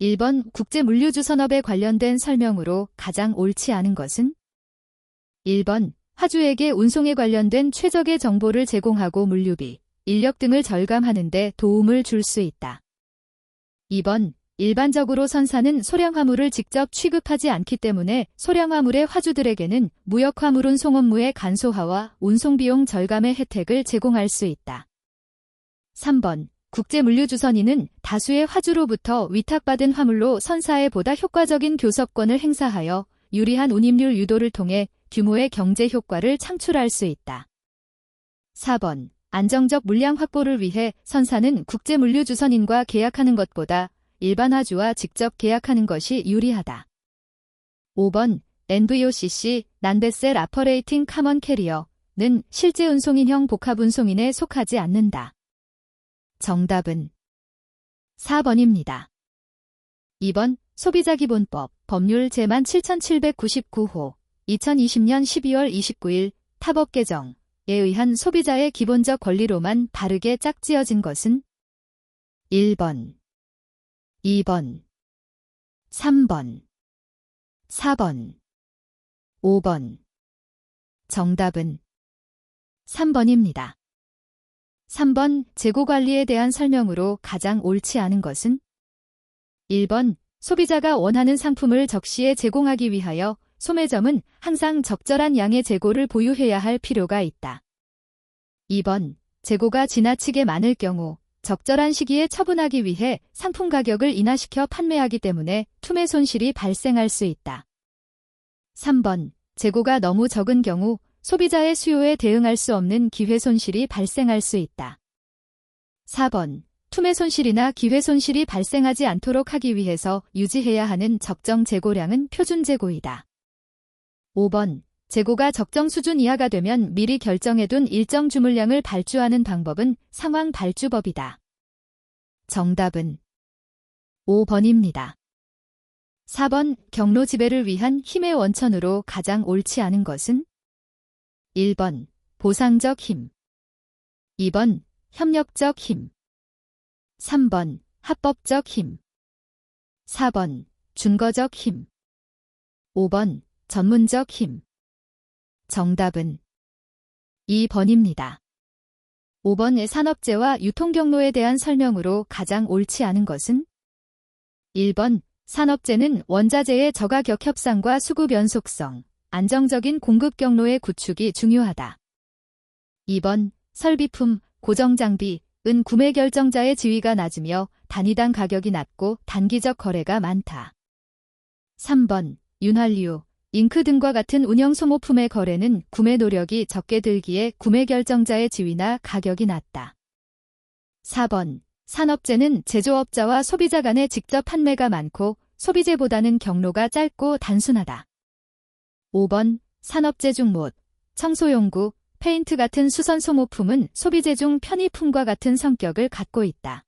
1번 국제물류주선업에 관련된 설명으로 가장 옳지 않은 것은? 1번 화주에게 운송에 관련된 최적의 정보를 제공하고 물류비, 인력 등을 절감하는 데 도움을 줄 수 있다. 2번 일반적으로 선사는 소량 화물을 직접 취급하지 않기 때문에 소량 화물의 화주들에게는 무역 화물 운송 업무의 간소화와 운송비용 절감의 혜택을 제공할 수 있다. 3번 국제물류주선인은 다수의 화주로부터 위탁받은 화물로 선사에 보다 효과적인 교섭권을 행사하여 유리한 운임률 유도를 통해 규모의 경제 효과를 창출할 수 있다. 4번 안정적 물량 확보를 위해 선사는 국제물류주선인과 계약하는 것보다 일반 화주와 직접 계약하는 것이 유리하다. 5번 NVOCC (Non-Vessel Operating Common Carrier)는 실제 운송인형 복합운송인에 속하지 않는다. 정답은 4번입니다. 2번 소비자기본법 법률 제17,799호 2020년 12월 29일 타법 개정에 의한 소비자의 기본적 권리로만 다르게 짝지어진 것은? 1번, 2번, 3번, 4번, 5번. 정답은 3번입니다. 3번 재고관리에 대한 설명으로 가장 옳지 않은 것은? 1번 소비자가 원하는 상품을 적시에 제공하기 위하여 소매점은 항상 적절한 양의 재고를 보유해야 할 필요가 있다. 2번 재고가 지나치게 많을 경우 적절한 시기에 처분하기 위해 상품 가격을 인하시켜 판매하기 때문에 투매 손실이 발생할 수 있다. 3번 재고가 너무 적은 경우 소비자의 수요에 대응할 수 없는 기회 손실이 발생할 수 있다. 4번 투매 손실이나 기회 손실이 발생하지 않도록 하기 위해서 유지해야 하는 적정 재고량은 표준 재고이다. 5번 재고가 적정 수준 이하가 되면 미리 결정해둔 일정 주물량을 발주하는 방법은 상황 발주법이다. 정답은 5번입니다. 4번 경로 지배를 위한 힘의 원천으로 가장 옳지 않은 것은? 1번 보상적 힘, 2번 협력적 힘, 3번 합법적 힘, 4번 준거적 힘, 5번 전문적 힘. 정답은 2번입니다. 5번 산업재와 유통경로에 대한 설명으로 가장 옳지 않은 것은? 1번 산업재는 원자재의 저가격 협상과 수급 연속성, 안정적인 공급 경로의 구축이 중요하다. 2번 설비품, 고정장비, 은 구매 결정자의 지위가 낮으며 단위당 가격이 낮고 단기적 거래가 많다. 3번 윤활유, 잉크 등과 같은 운영 소모품의 거래는 구매 노력이 적게 들기에 구매 결정자의 지위나 가격이 낮다. 4번 산업재는 제조업자와 소비자 간의 직접 판매가 많고 소비재보다는 경로가 짧고 단순하다. 5번 산업재 중 못, 청소용구, 페인트 같은 수선 소모품은 소비재 중 편의품과 같은 성격을 갖고 있다.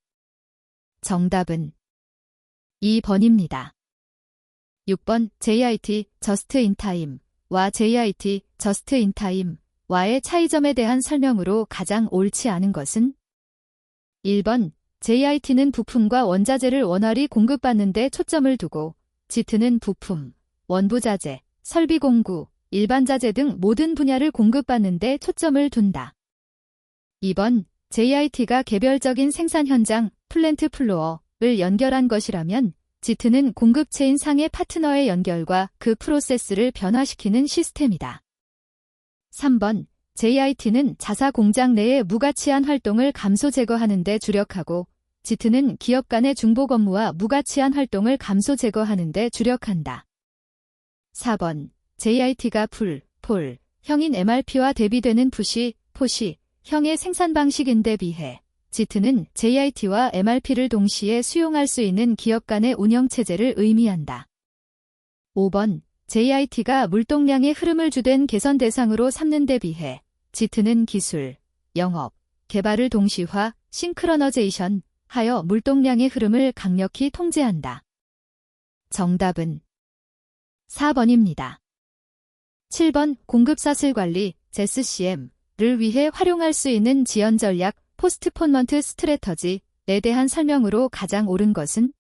정답은 2번입니다. 6번 JIT (Just in Time)와 JIT (Just in Time)와의 차이점에 대한 설명으로 가장 옳지 않은 것은? 1번 JIT는 부품과 원자재를 원활히 공급받는 데 초점을 두고 JIT는 부품, 원부자재, 설비 공구, 일반 자재 등 모든 분야를 공급받는 데 초점을 둔다. 2번 JIT가 개별적인 생산 현장, 플랜트 플로어를 연결한 것이라면 JIT는 공급체인 상의 파트너의 연결과 그 프로세스를 변화시키는 시스템이다. 3번 JIT는 자사 공장 내의 무가치한 활동을 감소 제거하는 데 주력하고 JIT는 기업 간의 중복 업무와 무가치한 활동을 감소 제거하는 데 주력한다. 4번 JIT가 폴, 형인 MRP와 대비되는 포시, 형의 생산 방식인데 비해 JIT는 JIT와 MRP를 동시에 수용할 수 있는 기업 간의 운영체제를 의미한다. 5번 JIT가 물동량의 흐름을 주된 개선 대상으로 삼는 데 비해 JIT는 기술, 영업, 개발을 동시화, 싱크로너제이션 하여 물동량의 흐름을 강력히 통제한다. 정답은 4번입니다. 7번 공급사슬 관리, SCM를 위해 활용할 수 있는 지연 전략, 포스트폰먼트 스트래터지에 대한 설명으로 가장 옳은 것은?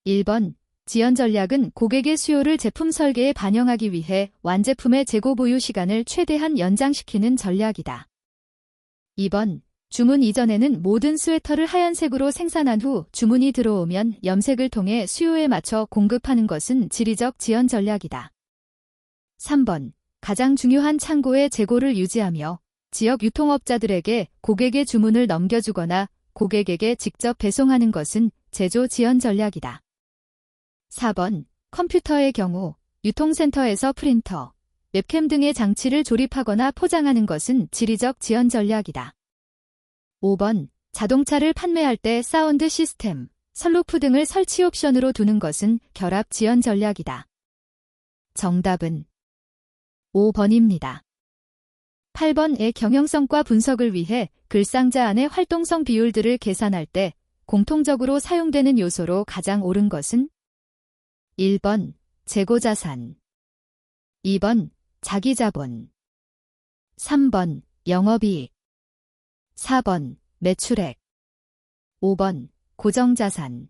1번 지연 전략은 고객의 수요를 제품 설계에 반영하기 위해 완제품의 재고 보유 시간을 최대한 연장시키는 전략이다. 2번 주문 이전에는 모든 스웨터를 하얀색으로 생산한 후 주문이 들어오면 염색을 통해 수요에 맞춰 공급하는 것은 지리적 지연 전략이다. 3번 가장 중요한 창고의 재고를 유지하며 지역 유통업자들에게 고객의 주문을 넘겨주거나 고객에게 직접 배송하는 것은 제조 지연 전략이다. 4번 컴퓨터의 경우 유통센터에서 프린터, 웹캠 등의 장치를 조립하거나 포장하는 것은 지리적 지연 전략이다. 5번 자동차를 판매할 때 사운드 시스템, 선루프 등을 설치 옵션으로 두는 것은 결합 지연 전략이다. 정답은 5번입니다. 8번의 경영성과 분석을 위해 글상자 안의 활동성 비율들을 계산할 때 공통적으로 사용되는 요소로 가장 옳은 것은 1번 재고자산, 2번 자기자본, 3번 영업이익, 4번 매출액, 5번 고정자산.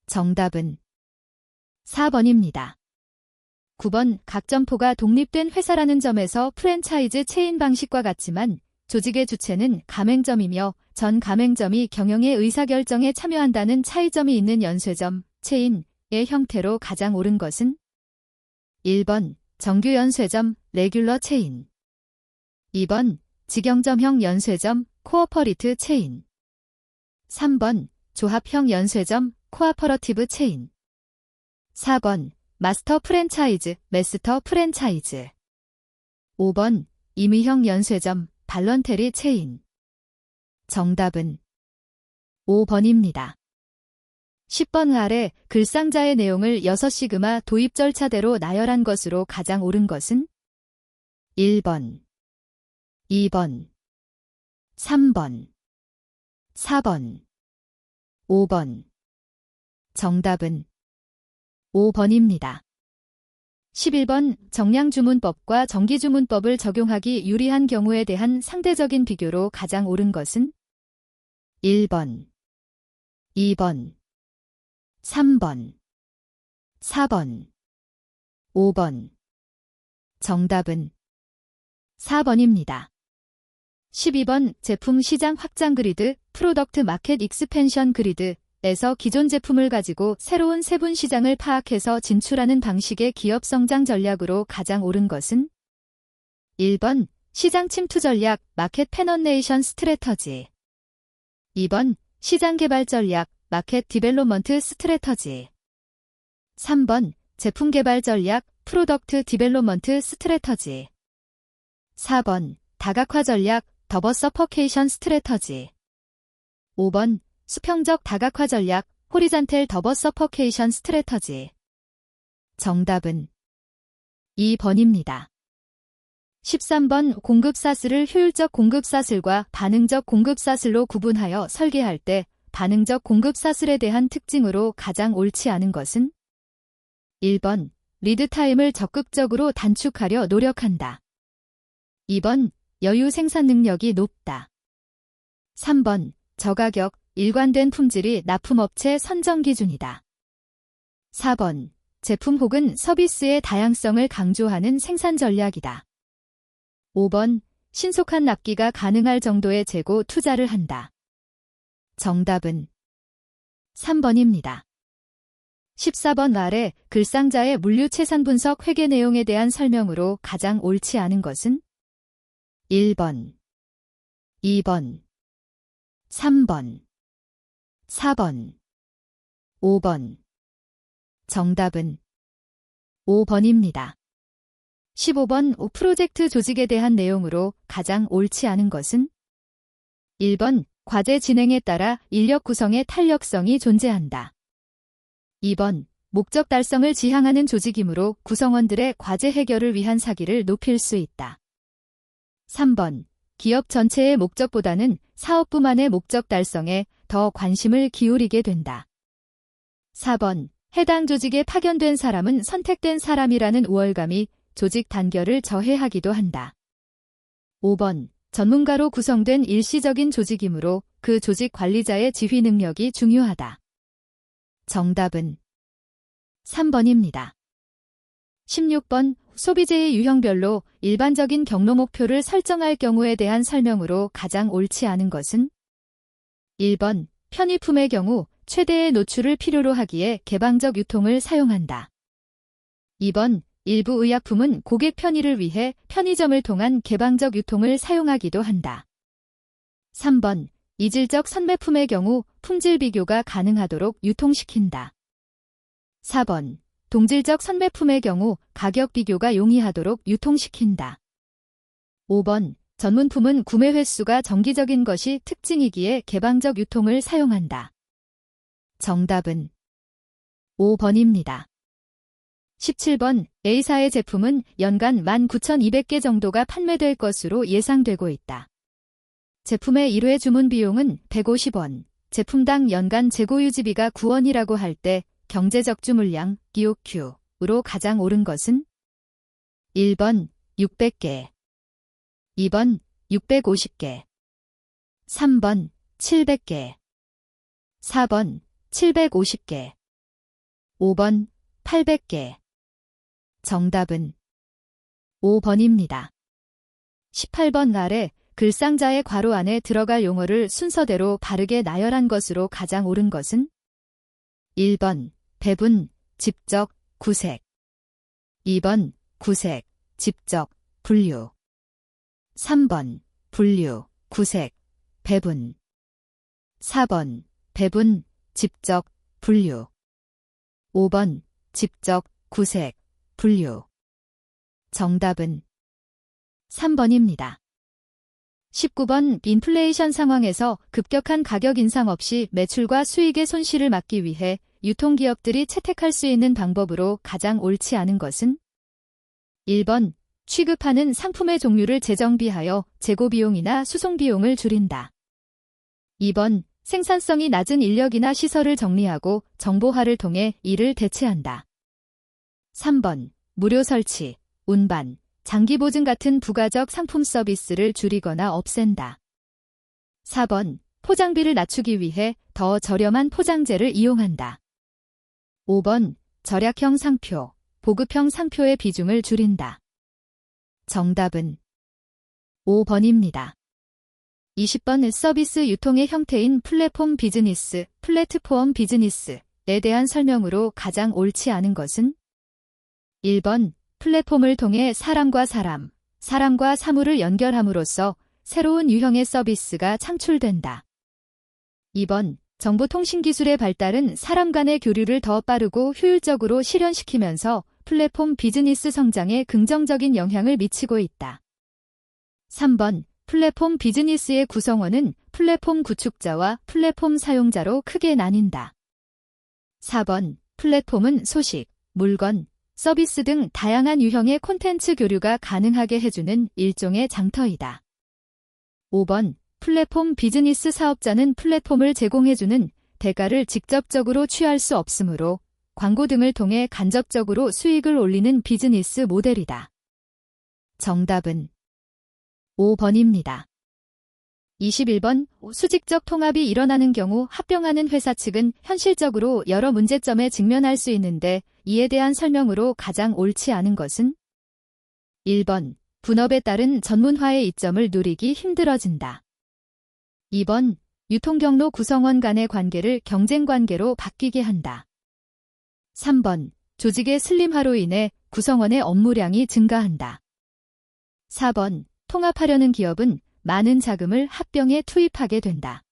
정답은 4번입니다. 9번 각 점포가 독립된 회사라는 점에서 프랜차이즈 체인 방식과 같지만 조직의 주체는 가맹점이며 전 가맹점이 경영의 의사결정에 참여한다는 차이점이 있는 연쇄점, 체인의 형태로 가장 옳은 것은 1번 정규 연쇄점, 레귤러 체인, 2번 직영점형 연쇄점, 코어퍼리트 체인, 3번 조합형 연쇄점, 코아퍼러티브 체인, 4번 마스터 프랜차이즈, 매스터 프랜차이즈, 5번 임의형 연쇄점, 발런테리 체인. 정답은 5번입니다. 10번 아래 글상자의 내용을 6시그마 도입 절차대로 나열한 것으로 가장 옳은 것은 1번, 2번, 3번, 4번, 5번. 정답은 5번입니다. 11번 정량주문법과 정기주문법을 적용하기 유리한 경우에 대한 상대적인 비교로 가장 옳은 것은 1번, 2번, 3번, 4번, 5번. 정답은 4번입니다. 12번 제품 시장 확장 그리드, 프로덕트 마켓 익스펜션 그리드 에서 기존 제품을 가지고 새로운 세분 시장을 파악해서 진출하는 방식의 기업 성장 전략으로 가장 옳은 것은 1번 시장 침투 전략, 마켓 페너네이션 스트래터지, 2번 시장 개발 전략, 마켓 디벨롭먼트 스트래터지, 3번 제품 개발 전략, 프로덕트 디벨롭먼트 스트래터지, 4번 다각화 전략, 더버서퍼케이션 스트래터지, 5번 수평적 다각화 전략, 호리잔텔 더버서퍼케이션 스트래터지. 정답은 2번입니다. 13번 공급사슬을 효율적 공급사슬과 반응적 공급사슬로 구분하여 설계할 때 반응적 공급사슬에 대한 특징으로 가장 옳지 않은 것은 1번 리드타임을 적극적으로 단축하려 노력한다. 2번 여유 생산 능력이 높다. 3번 저가격, 일관된 품질이 납품업체 선정 기준이다. 4번 제품 혹은 서비스의 다양성을 강조하는 생산 전략이다. 5번 신속한 납기가 가능할 정도의 재고 투자를 한다. 정답은 3번입니다. 14번 아래 글상자의 물류채산 분석 회계 내용에 대한 설명으로 가장 옳지 않은 것은 1번, 2번, 3번, 4번, 5번. 정답은 5번입니다. 15번 프로젝트 조직에 대한 내용으로 가장 옳지 않은 것은 1번 과제 진행에 따라 인력 구성의 탄력성이 존재한다. 2번 목적 달성을 지향하는 조직이므로 구성원들의 과제 해결을 위한 사기를 높일 수 있다. 3번 기업 전체의 목적보다는 사업부만의 목적 달성에 더 관심을 기울이게 된다. 4번 해당 조직에 파견된 사람은 선택된 사람이라는 우월감이 조직 단결을 저해하기도 한다. 5번 전문가로 구성된 일시적인 조직이므로 그 조직 관리자의 지휘 능력이 중요하다. 정답은 3번입니다. 16번 소비재의 유형별로 일반적인 경로 목표를 설정할 경우에 대한 설명으로 가장 옳지 않은 것은 1번 편의품의 경우 최대의 노출을 필요로 하기에 개방적 유통을 사용한다. 2번 일부 의약품은 고객 편의를 위해 편의점을 통한 개방적 유통을 사용하기도 한다. 3번 이질적 선매품의 경우 품질 비교가 가능하도록 유통시킨다. 4번 동질적 선매품의 경우 가격 비교가 용이하도록 유통시킨다. 5번 전문품은 구매 횟수가 정기적인 것이 특징이기에 개방적 유통을 사용한다. 정답은 5번입니다. 17번 A사의 제품은 연간 19,200개 정도가 판매될 것으로 예상되고 있다. 제품의 1회 주문 비용은 150원, 제품당 연간 재고 유지비가 9원이라고 할 때 경제적주 물량 EOQ로 가장 옳은 것은 1번 600개, 2번 650개, 3번 700개, 4번 750개, 5번 800개. 정답은 5번입니다. 18번 아래 글상자의 괄호 안에 들어갈 용어를 순서대로 바르게 나열한 것으로 가장 옳은 것은 1번 배분, 집적, 구색 2번 구색, 집적, 분류 3번 분류, 구색, 배분 4번 배분, 집적, 분류 5번 집적, 구색, 분류. 정답은 3번입니다. 19번 인플레이션 상황에서 급격한 가격 인상 없이 매출과 수익의 손실을 막기 위해 유통기업들이 채택할 수 있는 방법으로 가장 옳지 않은 것은 1번 취급하는 상품의 종류를 재정비하여 재고비용이나 수송비용을 줄인다. 2번 생산성이 낮은 인력이나 시설을 정리하고 정보화를 통해 이를 대체한다. 3번 무료 설치, 운반, 장기 보증 같은 부가적 상품 서비스를 줄이거나 없앤다. 4번 포장비를 낮추기 위해 더 저렴한 포장재를 이용한다. 5번 절약형 상표, 보급형 상표의 비중을 줄인다. 정답은 5번입니다. 20번 서비스 유통의 형태인 플랫폼 비즈니스, 플랫폼 비즈니스에 대한 설명으로 가장 옳지 않은 것은 1번 플랫폼을 통해 사람과 사람, 사람과 사물을 연결함으로써 새로운 유형의 서비스가 창출된다. 2번 정보통신기술의 발달은 사람 간의 교류를 더 빠르고 효율적으로 실현시키면서 플랫폼 비즈니스 성장에 긍정적인 영향을 미치고 있다. 3번 플랫폼 비즈니스의 구성원은 플랫폼 구축자와 플랫폼 사용자로 크게 나뉜다. 4번 플랫폼은 소식, 물건, 서비스 등 다양한 유형의 콘텐츠 교류가 가능하게 해주는 일종의 장터이다. 5번 플랫폼 비즈니스 사업자는 플랫폼을 제공해주는 대가를 직접적으로 취할 수 없으므로 광고 등을 통해 간접적으로 수익을 올리는 비즈니스 모델이다. 정답은 5번입니다. 21번 수직적 통합이 일어나는 경우 합병하는 회사 측은 현실적으로 여러 문제점에 직면할 수 있는데 이에 대한 설명으로 가장 옳지 않은 것은 1번 분업에 따른 전문화의 이점을 누리기 힘들어진다. 2번 유통경로 구성원 간의 관계를 경쟁관계로 바뀌게 한다. 3번 조직의 슬림화로 인해 구성원의 업무량이 증가한다. 4번 통합하려는 기업은 많은 자금을 합병에 투입하게 된다.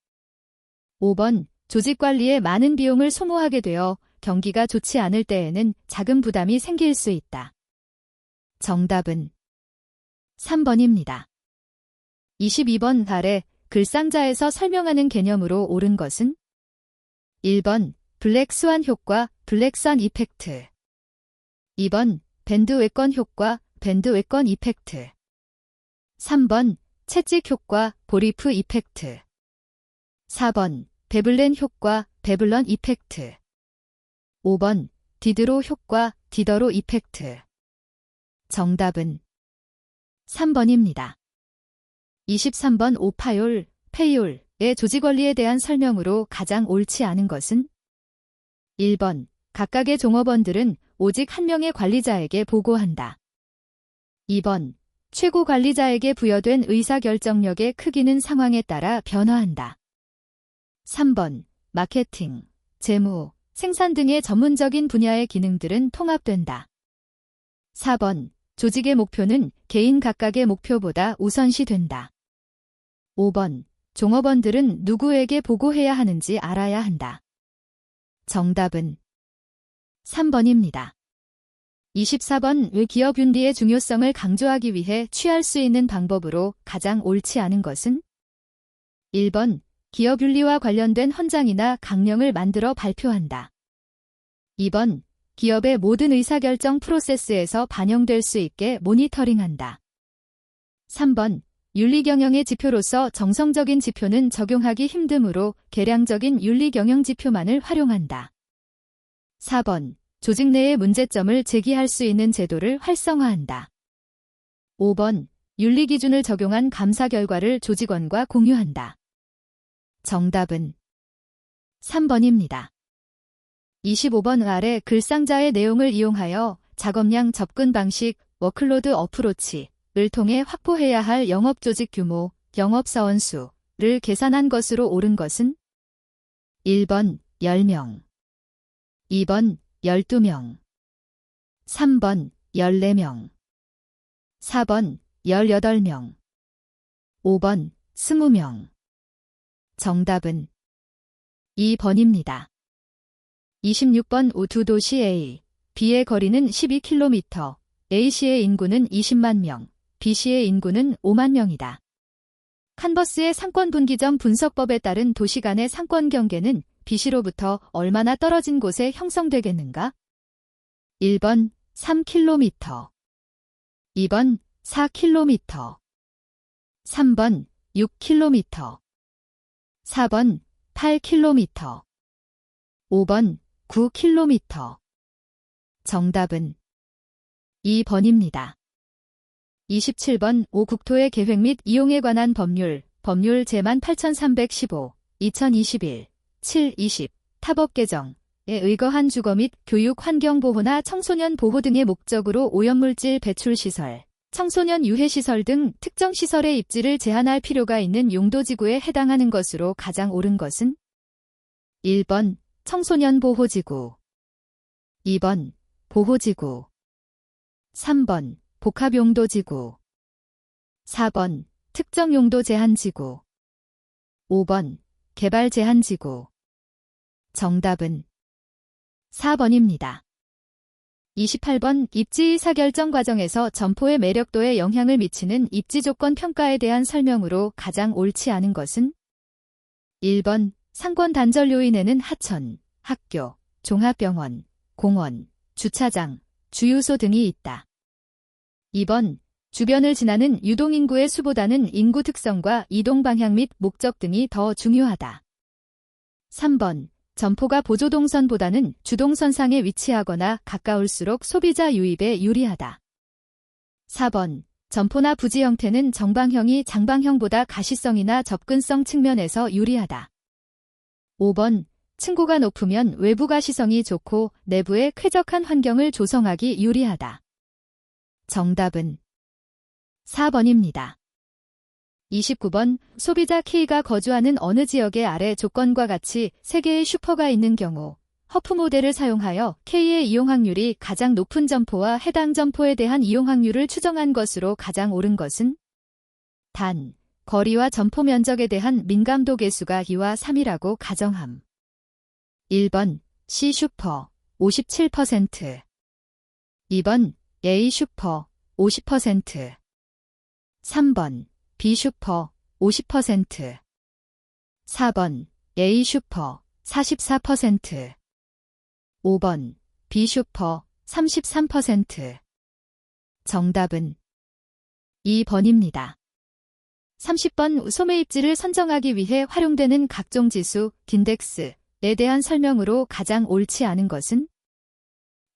5번 조직 관리에 많은 비용을 소모하게 되어 경기가 좋지 않을 때에는 자금 부담이 생길 수 있다. 정답은 3번입니다. 22번 아래 글상자에서 설명하는 개념으로 옳은 것은 1번 블랙스완 효과, 블랙스완 이펙트 2번 밴드웨건 효과, 밴드웨건 이펙트 3번 채찍 효과, 보리프 이펙트 4번 베블렌 효과, 베블런 이펙트 5번 디드로 효과, 디더로 이펙트 정답은 3번입니다. 23번 오파율, 페이율의 조직원리에 대한 설명으로 가장 옳지 않은 것은 1번. 각각의 종업원들은 오직 한 명의 관리자에게 보고한다. 2번. 최고 관리자에게 부여된 의사결정력의 크기는 상황에 따라 변화한다. 3번. 마케팅, 재무, 생산 등의 전문적인 분야의 기능들은 통합된다. 4번. 조직의 목표는 개인 각각의 목표보다 우선시된다. 5번. 종업원들은 누구에게 보고해야 하는지 알아야 한다. 정답은 3번입니다. 24번. 기업 윤리의 중요성을 강조하기 위해 취할 수 있는 방법으로 가장 옳지 않은 것은? 1번. 기업 윤리와 관련된 헌장이나 강령을 만들어 발표한다. 2번. 기업의 모든 의사결정 프로세스에서 반영될 수 있게 모니터링한다. 3번. 윤리경영의 지표로서 정성적인 지표는 적용하기 힘드므로 계량적인 윤리경영 지표만을 활용한다. 4번. 조직 내의 문제점을 제기할 수 있는 제도를 활성화한다. 5번. 윤리기준을 적용한 감사 결과를 조직원과 공유한다. 정답은 3번입니다. 25번 아래 글상자의 내용을 이용하여 작업량 접근 방식, 워클로드 어프로치를 통해 확보해야 할 영업조직 규모, 영업사원 수를 계산한 것으로 옳은 것은? 1번 10명, 2번 12명, 3번 14명, 4번 18명, 5번 20명. 정답은 2번입니다. 26번 두 도시 A, B의 거리는 12km, A시의 인구는 20만 명, B시의 인구는 5만 명이다. 칸버스의 상권분기점 분석법에 따른 도시 간의 상권 경계는 B시로부터 얼마나 떨어진 곳에 형성되겠는가? 1번 3km, 2번 4km, 3번 6km, 4번 8km, 5번 9km. 정답은 2번입니다. 27번 국토의 계획 및 이용에 관한 법률 제8315, 2021, 7-20, 타법 개정에 의거한 주거 및 교육 환경 보호나 청소년 보호 등의 목적으로 오염물질 배출 시설, 청소년 유해시설 등 특정 시설의 입지를 제한할 필요가 있는 용도지구에 해당하는 것으로 가장 옳은 것은? 1번 청소년 보호지구, 2번 보호지구, 3번 복합용도지구, 4번 특정용도 제한지구, 5번 개발 제한지구. 정답은 4번입니다. 28번 입지 의사결정 과정에서 점포의 매력도에 영향을 미치는 입지 조건 평가에 대한 설명으로 가장 옳지 않은 것은? 1번 상권 단절 요인에는 하천, 학교, 종합병원, 공원, 주차장, 주유소 등이 있다. 2번 주변을 지나는 유동인구의 수보다는 인구 특성과 이동 방향 및 목적 등이 더 중요하다. 3번 점포가 보조동선보다는 주동선상에 위치하거나 가까울수록 소비자 유입에 유리하다. 4번 점포나 부지 형태는 정방형이 장방형보다 가시성이나 접근성 측면에서 유리하다. 5번 층고가 높으면 외부 가시성이 좋고 내부에 쾌적한 환경을 조성하기 유리하다. 정답은 4번입니다. 29번 소비자 K가 거주하는 어느 지역의 아래 조건과 같이 3개의 슈퍼가 있는 경우 허프 모델을 사용하여 K의 이용 확률이 가장 높은 점포와 해당 점포에 대한 이용 확률을 추정한 것으로 가장 옳은 것은? 단, 거리와 점포 면적에 대한 민감도 계수가 2와 3이라고 가정함. 1번 C 슈퍼 57%, 2번 A 슈퍼 50%, 3번 B 슈퍼 50%, 4번 A 슈퍼 44%, 5번 B 슈퍼 33%. 정답은 2번입니다. 30번 소매 입지를 선정하기 위해 활용되는 각종 지수, 딘덱스에 대한 설명으로 가장 옳지 않은 것은?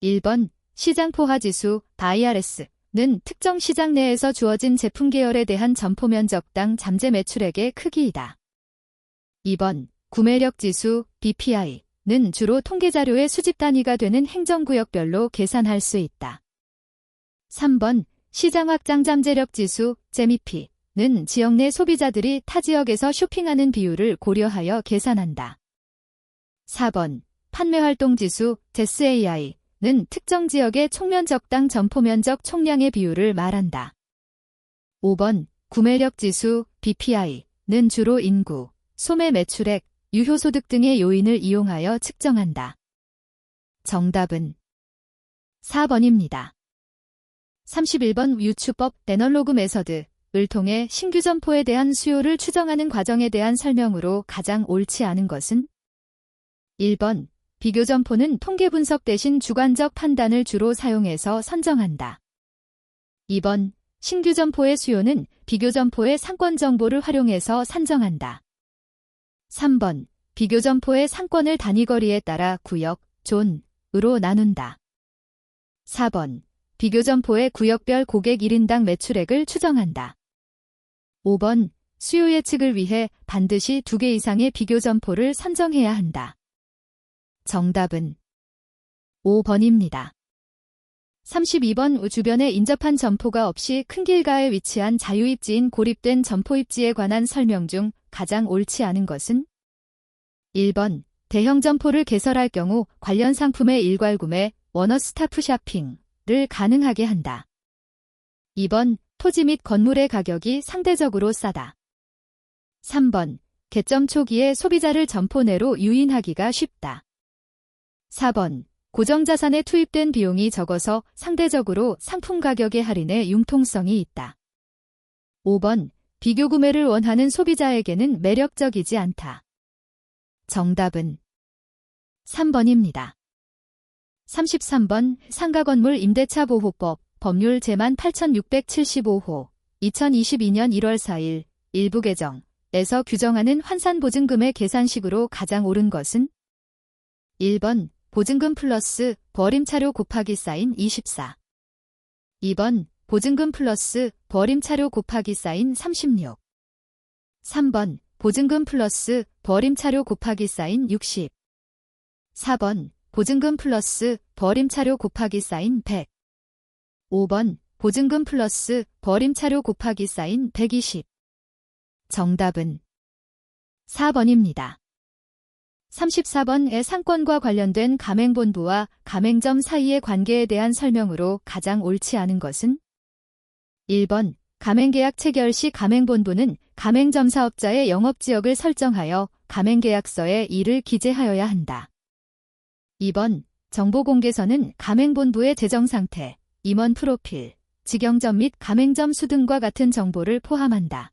1번 시장 포화 지수, IRS는 특정 시장 내에서 주어진 제품 계열에 대한 점포 면적당 잠재 매출액의 크기이다. 2번 구매력 지수, BPI는 는 주로 통계자료의 수집 단위가 되는 행정구역별로 계산할 수 있다. 3번 시장 확장 잠재력 지수 GMP는 지역 내 소비자들이 타 지역에서 쇼핑하는 비율을 고려하여 계산한다. 4번 판매활동 지수 GSAI는 특정 지역의 총면적당 점포면적 총량의 비율을 말한다. 5번 구매력 지수 BPI는 주로 인구, 소매 매출액, 유효소득 등의 요인을 이용하여 측정한다. 정답은 4번입니다. 31번 유추법 애널로그 메서드를 통해 신규 점포에 대한 수요를 추정하는 과정에 대한 설명으로 가장 옳지 않은 것은 1번 비교 점포는 통계 분석 대신 주관적 판단을 주로 사용해서 선정한다. 2번 신규 점포의 수요는 비교 점포의 상권 정보를 활용해서 산정한다. 3번 비교 점포의 상권을 단위거리에 따라 구역, 존으로 나눈다. 4번 비교 점포의 구역별 고객 1인당 매출액을 추정한다. 5번 수요 예측을 위해 반드시 2개 이상의 비교 점포를 선정해야 한다. 정답은 5번입니다. 32번 주변에 인접한 점포가 없이 큰 길가에 위치한 자유입지인 고립된 점포입지에 관한 설명 중 가장 옳지 않은 것은 1번 대형 점포를 개설할 경우 관련 상품의 일괄 구매, 원어스타프 쇼핑을 가능하게 한다. 2번 토지 및 건물의 가격이 상대적으로 싸다. 3번 개점 초기에 소비자를 점포 내로 유인하기가 쉽다. 4번 고정자산에 투입된 비용이 적어서 상대적으로 상품 가격의 할인에 융통성이 있다. 5번 비교 구매를 원하는 소비자에게는 매력적이지 않다. 정답은 3번입니다. 33번 상가건물 임대차 보호법 법률 제18,675호 2022년 1월 4일 일부 개정에서 규정하는 환산보증금의 계산식으로 가장 옳은 것은 1번 보증금 플러스 버림차료 곱하기 사인 24 2번 보증금 플러스 버림차료 곱하기 사인 36 3번 보증금 플러스 버림차료 곱하기 사인 60 4번 보증금 플러스 버림차료 곱하기 사인 100 5번 보증금 플러스 버림차료 곱하기 사인 120 정답은 4번입니다. 34번의 상권과 관련된 가맹본부와 가맹점 사이의 관계에 대한 설명으로 가장 옳지 않은 것은 1번 가맹계약 체결 시 가맹본부는 가맹점 사업자의 영업지역을 설정하여 가맹계약서에 이를 기재하여야 한다. 2번 정보공개서는 가맹본부의 재정상태, 임원 프로필, 직영점 및 가맹점 수 등과 같은 정보를 포함한다.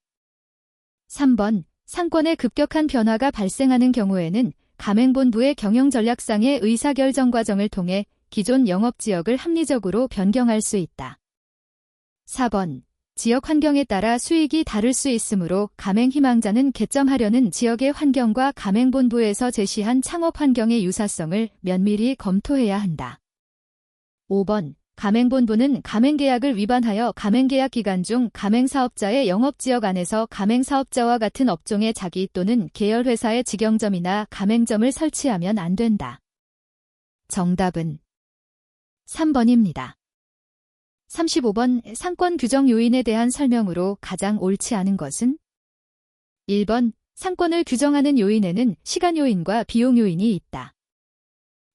3번 상권의 급격한 변화가 발생하는 경우에는 가맹본부의 경영전략상의 의사결정 과정을 통해 기존 영업지역을 합리적으로 변경할 수 있다. 4번 지역 환경에 따라 수익이 다를 수 있으므로 가맹 희망자는 개점하려는 지역의 환경과 가맹본부에서 제시한 창업 환경의 유사성을 면밀히 검토해야 한다. 5번 가맹본부는 가맹계약을 위반하여 가맹계약 기간 중 가맹사업자의 영업지역 안에서 가맹사업자와 같은 업종의 자기 또는 계열회사의 직영점이나 가맹점을 설치하면 안 된다. 정답은 3번입니다. 35번 상권 규정 요인에 대한 설명으로 가장 옳지 않은 것은 1번 상권을 규정하는 요인에는 시간 요인과 비용 요인이 있다.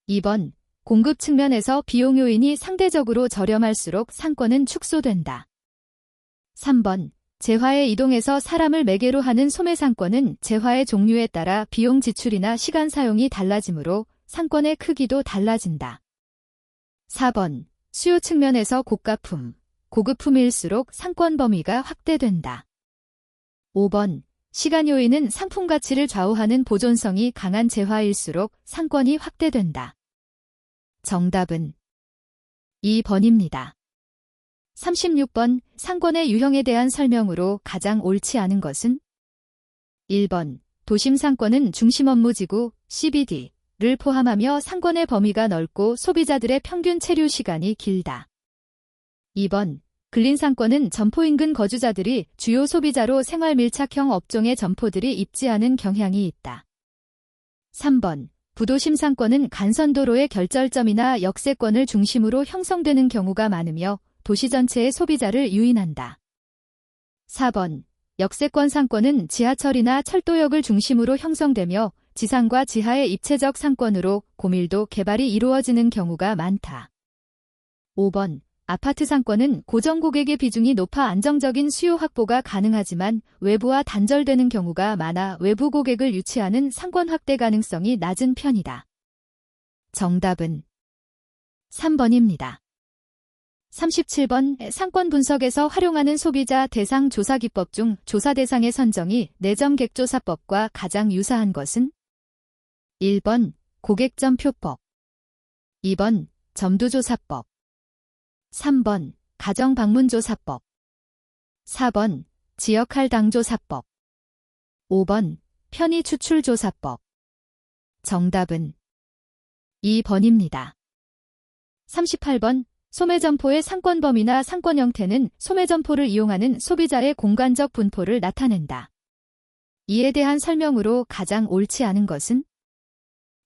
2번 공급 측면에서 비용 요인이 상대적으로 저렴할수록 상권은 축소된다. 3번 재화에 이동해서 사람을 매개로 하는 소매 상권은 재화의 종류에 따라 비용 지출이나 시간 사용이 달라지므로 상권의 크기도 달라진다. 4번 수요 측면에서 고가품, 고급품일수록 상권 범위가 확대된다. 5번 시간 요인은 상품 가치를 좌우하는 보존성이 강한 재화일수록 상권이 확대된다. 정답은 2번입니다. 36번 상권의 유형에 대한 설명으로 가장 옳지 않은 것은 1번 도심 상권은 중심 업무지구 CBD를 포함하며 상권의 범위가 넓고 소비자들의 평균 체류 시간이 길다. 2번 근린 상권은 점포 인근 거주자들이 주요 소비자로 생활 밀착형 업종의 점포들이 입지하는 경향이 있다. 3번 부도심 상권은 간선도로의 결절점이나 역세권을 중심으로 형성되는 경우가 많으며 도시 전체의 소비자를 유인한다. 4번. 역세권 상권은 지하철이나 철도역을 중심으로 형성되며 지상과 지하의 입체적 상권으로 고밀도 개발이 이루어지는 경우가 많다. 5번. 아파트 상권은 고정 고객의 비중이 높아 안정적인 수요 확보가 가능하지만 외부와 단절되는 경우가 많아 외부 고객을 유치하는 상권 확대 가능성이 낮은 편이다. 정답은 3번입니다. 37번. 상권 분석에서 활용하는 소비자 대상 조사 기법 중 조사 대상의 선정이 내점 객조사법과 가장 유사한 것은? 1번. 고객점 표법 2번. 점두조사법 3번. 가정방문조사법 4번. 지역할당조사법 5번. 편의추출조사법 정답은 2번입니다. 38번. 소매점포의 상권 범위나 상권 형태는 소매점포를 이용하는 소비자의 공간적 분포를 나타낸다. 이에 대한 설명으로 가장 옳지 않은 것은?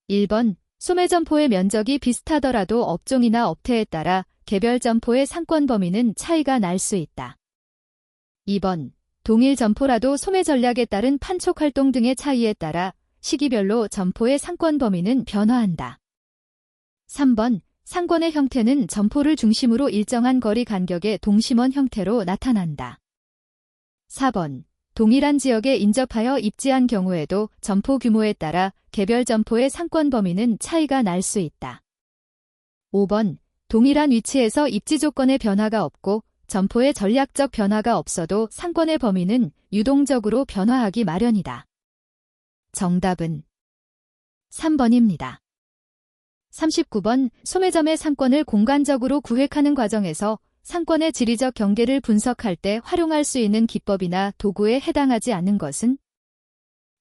1번. 소매점포의 면적이 비슷하더라도 업종이나 업태에 따라 개별 점포의 상권 범위는 차이가 날 수 있다. 2번. 동일 점포라도 소매 전략에 따른 판촉 활동 등의 차이에 따라 시기별로 점포의 상권 범위는 변화한다. 3번. 상권의 형태는 점포를 중심으로 일정한 거리 간격의 동심원 형태로 나타난다. 4번. 동일한 지역에 인접하여 입지한 경우에도 점포 규모에 따라 개별 점포의 상권 범위는 차이가 날 수 있다. 5번. 동일한 위치에서 입지 조건의 변화가 없고 점포의 전략적 변화가 없어도 상권의 범위는 유동적으로 변화하기 마련이다. 정답은 3번입니다. 39번. 소매점의 상권을 공간적으로 구획하는 과정에서 상권의 지리적 경계를 분석할 때 활용할 수 있는 기법이나 도구에 해당하지 않는 것은?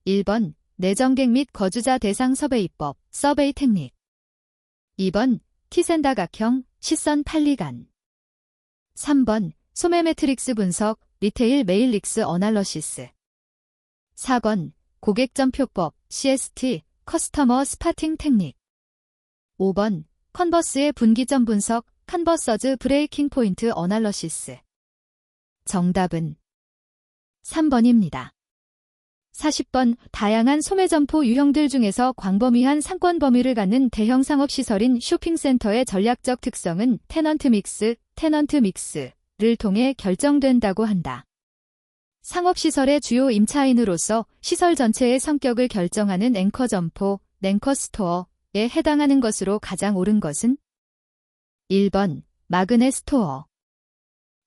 1번. 내정객 및 거주자 대상 서베이법, 서베이 테크닉 2번. 티센다각형, 시선 판리관 3번. 소매 매트릭스 분석, 리테일 메일릭스 어널러시스 4번. 고객점 표법, CST, 커스터머 스파팅 테크닉 5번. 컨버스의 분기점 분석, 컨버서즈 브레이킹 포인트 어널러시스 정답은 3번입니다. 40번. 다양한 소매점포 유형들 중에서 광범위한 상권 범위를 갖는 대형 상업시설인 쇼핑센터의 전략적 특성은 테넌트 믹스를 통해 결정된다고 한다. 상업시설의 주요 임차인으로서 시설 전체의 성격을 결정하는 앵커 점포, 앵커 스토어에 해당하는 것으로 가장 옳은 것은? 1번. 마그넷 스토어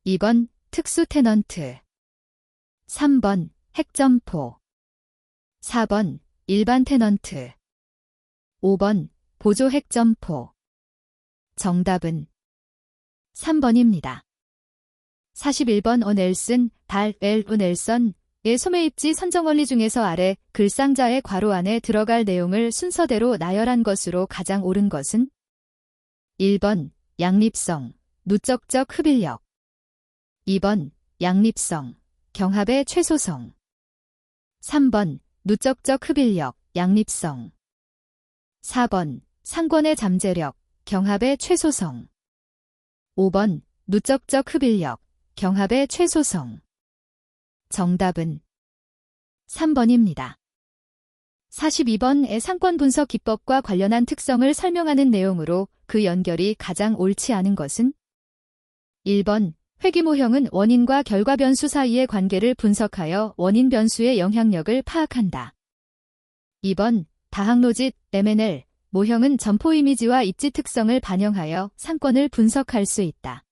2번. 특수 테넌트 3번. 핵점포 4번. 일반 테넌트 5번. 보조 핵점포 정답은 3번입니다. 41번. 넬슨, 넬선의 소매입지 선정 원리 중에서 아래 글상자의 괄호 안에 들어갈 내용을 순서대로 나열한 것으로 가장 옳은 것은? 1번. 양립성, 누적적 흡일력 2번. 양립성, 경합의 최소성 3번. 누적적 흡일력, 양립성 4번. 상권의 잠재력, 경합의 최소성 5번. 누적적 흡일력, 경합의 최소성 정답은 3번입니다. 42번의 상권 분석 기법과 관련한 특성을 설명하는 내용으로 그 연결이 가장 옳지 않은 것은? 1번. 회귀모형은 원인과 결과 변수 사이의 관계를 분석하여 원인 변수의 영향력을 파악한다. 2번. 다학로짓, M&L, 모형은 점포 이미지와 입지 특성을 반영하여 상권을 분석할 수 있다.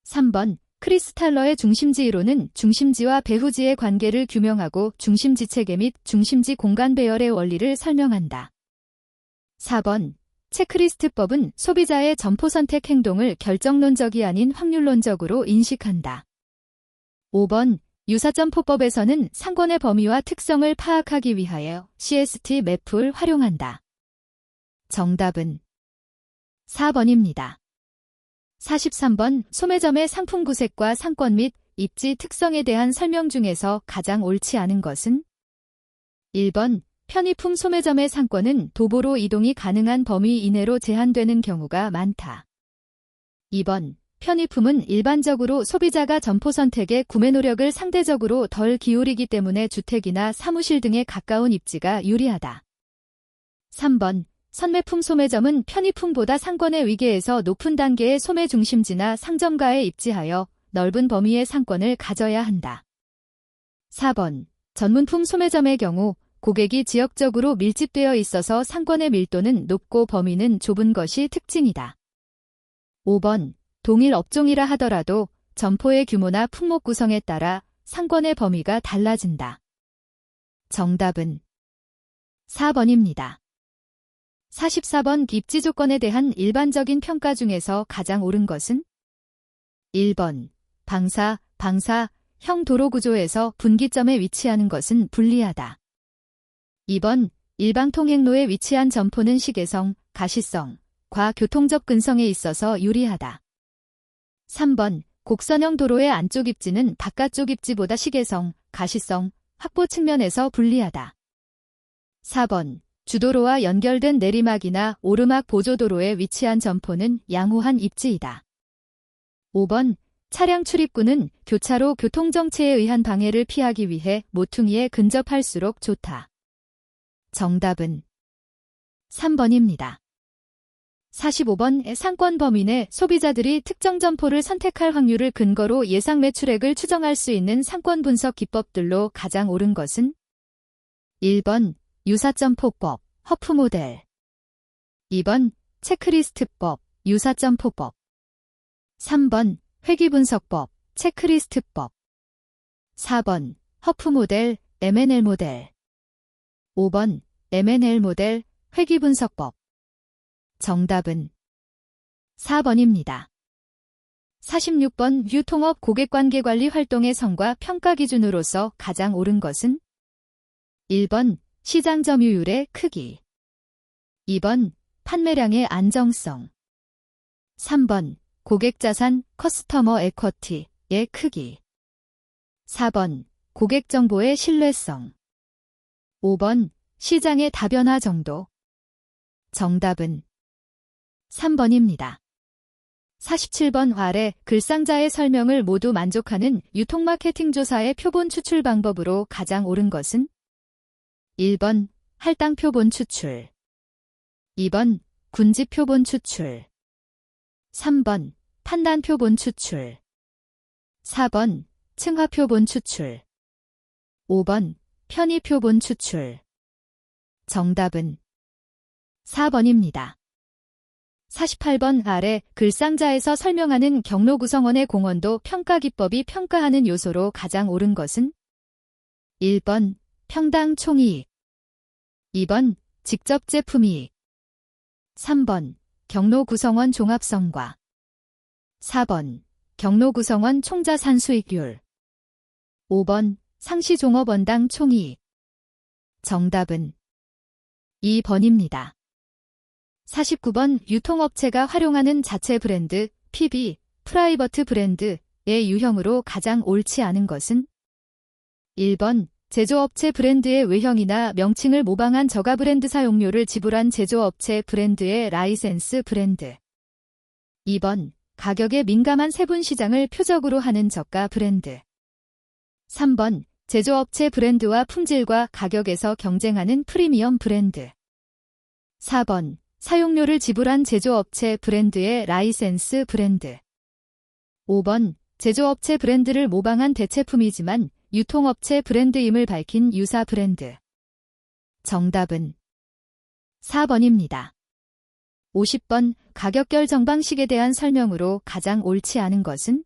3번. 크리스탈러의 중심지 이론은 중심지와 배후지의 관계를 규명하고 중심지 체계 및 중심지 공간 배열의 원리를 설명한다. 4번. 체크리스트법은 소비자의 점포 선택 행동을 결정론적이 아닌 확률론적으로 인식한다. 5번. 유사점포법에서는 상권의 범위와 특성을 파악하기 위하여 CST 맵을 활용한다. 정답은 4번입니다. 43번. 소매점의 상품 구색과 상권 및 입지 특성에 대한 설명 중에서 가장 옳지 않은 것은? 1번. 편의품 소매점의 상권은 도보로 이동이 가능한 범위 이내로 제한되는 경우가 많다. 2번. 편의품은 일반적으로 소비자가 점포 선택에 구매 노력을 상대적으로 덜 기울이기 때문에 주택이나 사무실 등에 가까운 입지가 유리하다. 3번. 선매품 소매점은 편의품보다 상권의 위계에서 높은 단계의 소매 중심지나 상점가에 입지하여 넓은 범위의 상권을 가져야 한다. 4번. 전문품 소매점의 경우 고객이 지역적으로 밀집되어 있어서 상권의 밀도는 높고 범위는 좁은 것이 특징이다. 5번. 동일 업종이라 하더라도 점포의 규모나 품목 구성에 따라 상권의 범위가 달라진다. 정답은 4번입니다. 44번. 입지 조건에 대한 일반적인 평가 중에서 가장 옳은 것은? 1번. 방사형 도로 구조에서 분기점에 위치하는 것은 불리하다. 2번. 일방 통행로에 위치한 점포는 시계성, 가시성과 교통 접근성에 있어서 유리하다. 3번. 곡선형 도로의 안쪽 입지는 바깥쪽 입지보다 시계성, 가시성, 확보 측면에서 불리하다. 4번. 주도로와 연결된 내리막이나 오르막 보조도로에 위치한 점포는 양호한 입지이다. 5번. 차량 출입구는 교차로 교통정체에 의한 방해를 피하기 위해 모퉁이에 근접할수록 좋다. 정답은 3번입니다. 45번. 상권 범위 내 소비자들이 특정 점포를 선택할 확률을 근거로 예상 매출액을 추정할 수 있는 상권 분석 기법들로 가장 옳은 것은? 1번. 유사점포법, 허프 모델. 2번. 체크리스트법, 유사점포법. 3번. 회귀분석법, 체크리스트법. 4번. 허프 모델, M&L 모델. 5번. M&L 모델, 회귀분석법. 정답은 4번입니다. 46번. 유통업 고객관계관리 활동의 성과 평가 기준으로서 가장 옳은 것은? 1번. 시장 점유율의 크기. 2번. 판매량의 안정성. 3번. 고객자산 커스터머 에쿼티의 크기. 4번. 고객정보의 신뢰성. 5번. 시장의 다변화 정도. 정답은 3번입니다. 47번. 아래 글상자의 설명을 모두 만족하는 유통마케팅 조사의 표본 추출 방법으로 가장 옳은 것은? 1번. 할당 표본 추출. 2번. 군집 표본 추출. 3번. 판단 표본 추출. 4번. 층화 표본 추출. 5번. 편의 표본 추출. 정답은 4번입니다. 48번. 아래 글상자에서 설명하는 경로 구성원의 공헌도 평가 기법이 평가하는 요소로 가장 옳은 것은? 1번. 평당 총이익. 2번. 직접 제품이익. 3번. 경로 구성원 종합성과. 4번. 경로 구성원 총자산 수익률. 5번. 상시 종업원당 총이익. 정답은 2번입니다. 49번. 유통업체가 활용하는 자체 브랜드, PB, 프라이버트 브랜드의 유형으로 가장 옳지 않은 것은? 1번. 제조업체 브랜드의 외형이나 명칭을 모방한 저가 브랜드 사용료를 지불한 제조업체 브랜드의 라이센스 브랜드. 2번. 가격에 민감한 세분 시장을 표적으로 하는 저가 브랜드. 3번. 제조업체 브랜드와 품질과 가격에서 경쟁하는 프리미엄 브랜드. 4번. 사용료를 지불한 제조업체 브랜드의 라이센스 브랜드. 5번. 제조업체 브랜드를 모방한 대체품이지만 유통업체 브랜드임을 밝힌 유사 브랜드. 정답은 4번입니다. 50번. 가격 결정 방식에 대한 설명으로 가장 옳지 않은 것은?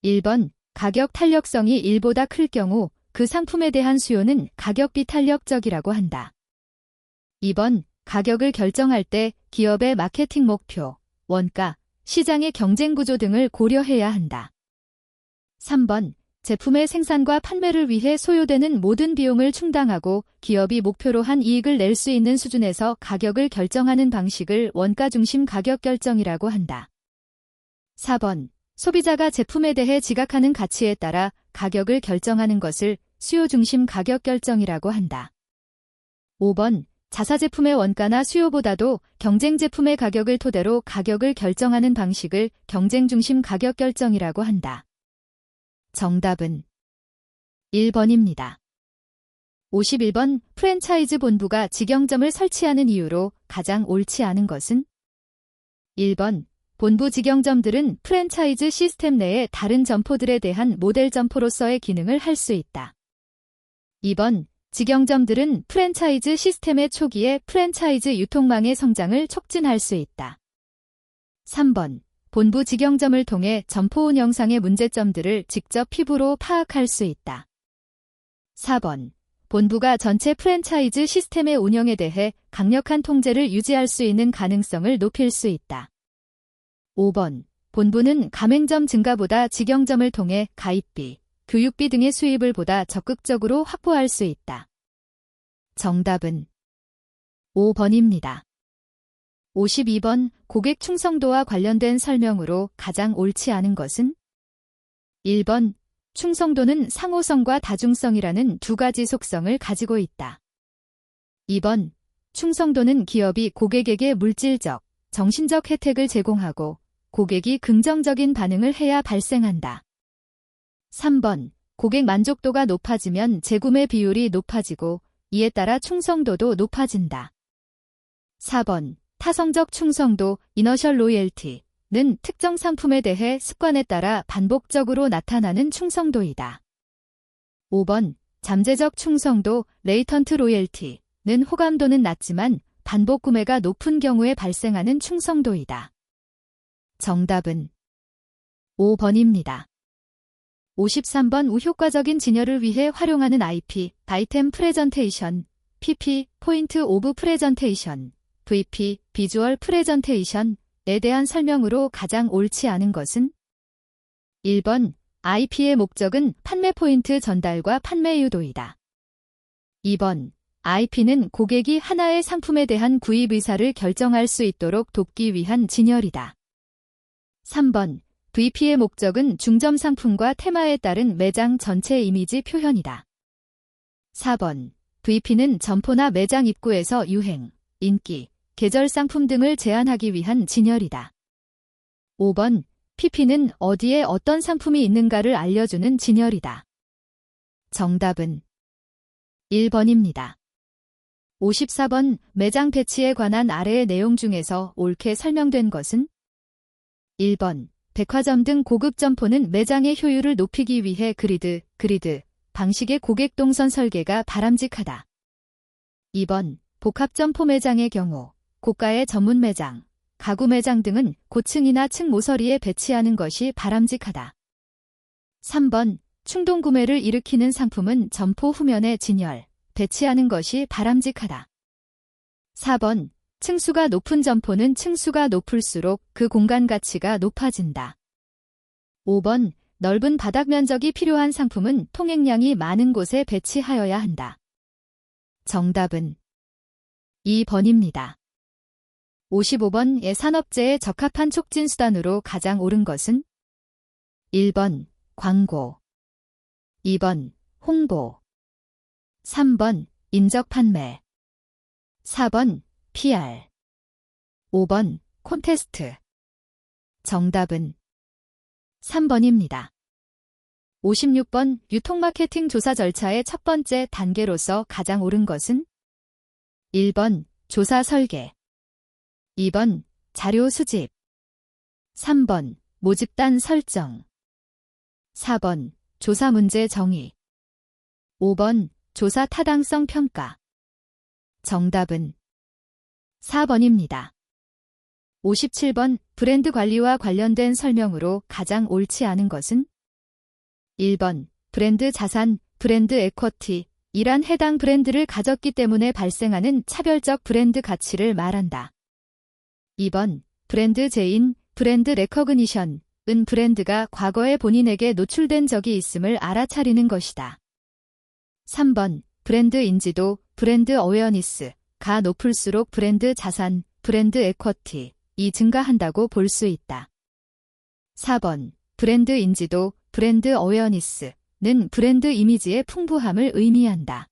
1번. 가격 탄력성이 1보다 클 경우 그 상품에 대한 수요는 가격 비탄력적이라고 한다. 2번. 가격을 결정할 때 기업의 마케팅 목표, 원가, 시장의 경쟁 구조 등을 고려해야 한다. 3번. 제품의 생산과 판매를 위해 소요되는 모든 비용을 충당하고 기업이 목표로 한 이익을 낼 수 있는 수준에서 가격을 결정하는 방식을 원가 중심 가격 결정이라고 한다. 4번. 소비자가 제품에 대해 지각하는 가치에 따라 가격을 결정하는 것을 수요 중심 가격 결정이라고 한다. 5번, 자사 제품의 원가나 수요보다도 경쟁 제품의 가격을 토대로 가격을 결정하는 방식을 경쟁 중심 가격 결정이라고 한다. 정답은 1번입니다. 51번, 프랜차이즈 본부가 직영점을 설치하는 이유로 가장 옳지 않은 것은? 1번, 본부 직영점들은 프랜차이즈 시스템 내의 다른 점포들에 대한 모델 점포로서의 기능을 할 수 있다. 2번, 직영점들은 프랜차이즈 시스템의 초기에 프랜차이즈 유통망의 성장을 촉진할 수 있다. 3번, 본부 직영점을 통해 점포 운영상의 문제점들을 직접 피부로 파악할 수 있다. 4번, 본부가 전체 프랜차이즈 시스템의 운영에 대해 강력한 통제를 유지할 수 있는 가능성을 높일 수 있다. 5번, 본부는 가맹점 증가보다 직영점을 통해 가입비, 교육비 등의 수입을 보다 적극적으로 확보할 수 있다. 정답은 5번입니다. 52번, 고객 충성도와 관련된 설명으로 가장 옳지 않은 것은? 1번, 충성도는 상호성과 다중성이라는 두 가지 속성을 가지고 있다. 2번, 충성도는 기업이 고객에게 물질적, 정신적 혜택을 제공하고 고객이 긍정적인 반응을 해야 발생한다. 3번, 고객 만족도가 높아지면 재구매 비율이 높아지고 이에 따라 충성도도 높아진다. 4번, 타성적 충성도, 이너셜 로열티는 특정 상품에 대해 습관에 따라 반복적으로 나타나는 충성도이다. 5번, 잠재적 충성도, 레이턴트 로열티는 호감도는 낮지만 반복 구매가 높은 경우에 발생하는 충성도이다. 정답은 5번입니다. 53번, 우효과적인 진열을 위해 활용하는 IP, 아이템 프레젠테이션, PP, 포인트 오브 프레젠테이션, VP, 비주얼 프레젠테이션에 대한 설명으로 가장 옳지 않은 것은? 1번, IP의 목적은 판매 포인트 전달과 판매 유도이다. 2번, IP는 고객이 하나의 상품에 대한 구입 의사를 결정할 수 있도록 돕기 위한 진열이다. 3번, VP의 목적은 중점 상품과 테마에 따른 매장 전체 이미지 표현이다. 4번, VP는 점포나 매장 입구에서 유행, 인기, 계절 상품 등을 제안하기 위한 진열이다. 5번, PP는 어디에 어떤 상품이 있는가를 알려주는 진열이다. 정답은 1번입니다. 54번, 매장 배치에 관한 아래의 내용 중에서 옳게 설명된 것은? 1번, 백화점 등 고급 점포는 매장의 효율을 높이기 위해 그리드 방식의 고객 동선 설계가 바람직하다. 2번, 복합 점포 매장의 경우 고가의 전문 매장, 가구 매장 등은 고층이나 층 모서리에 배치하는 것이 바람직하다. 3번, 충동 구매를 일으키는 상품은 점포 후면에 진열, 배치하는 것이 바람직하다. 4번, 층수가 높은 점포는 층수가 높을수록 그 공간 가치가 높아진다. 5번, 넓은 바닥 면적이 필요한 상품은 통행량이 많은 곳에 배치하여야 한다. 정답은 2번입니다. 55번, 산업재에 적합한 촉진 수단으로 가장 옳은 것은? 1번, 광고. 2번, 홍보. 3번, 인적 판매. 4번, PR. 5번, 콘테스트. 정답은 3번입니다. 56번, 유통마케팅 조사 절차의 첫 번째 단계로서 가장 옳은 것은? 1번, 조사 설계. 2번, 자료 수집. 3번, 모집단 설정. 4번, 조사 문제 정의. 5번, 조사 타당성 평가. 정답은 4번입니다. 57번, 브랜드 관리와 관련된 설명으로 가장 옳지 않은 것은? 1번, 브랜드 자산, 브랜드 에쿼티, 이란 해당 브랜드를 가졌기 때문에 발생하는 차별적 브랜드 가치를 말한다. 2번, 브랜드 제인, 브랜드 레커그니션은 브랜드가 과거에 본인에게 노출된 적이 있음을 알아차리는 것이다. 3번, 브랜드 인지도, 브랜드 어웨어니스가 높을수록 브랜드 자산, 브랜드 에쿼티, 이 증가한다고 볼 수 있다. 4번, 브랜드 인지도, 브랜드 어웨어니스는 브랜드 이미지의 풍부함을 의미한다.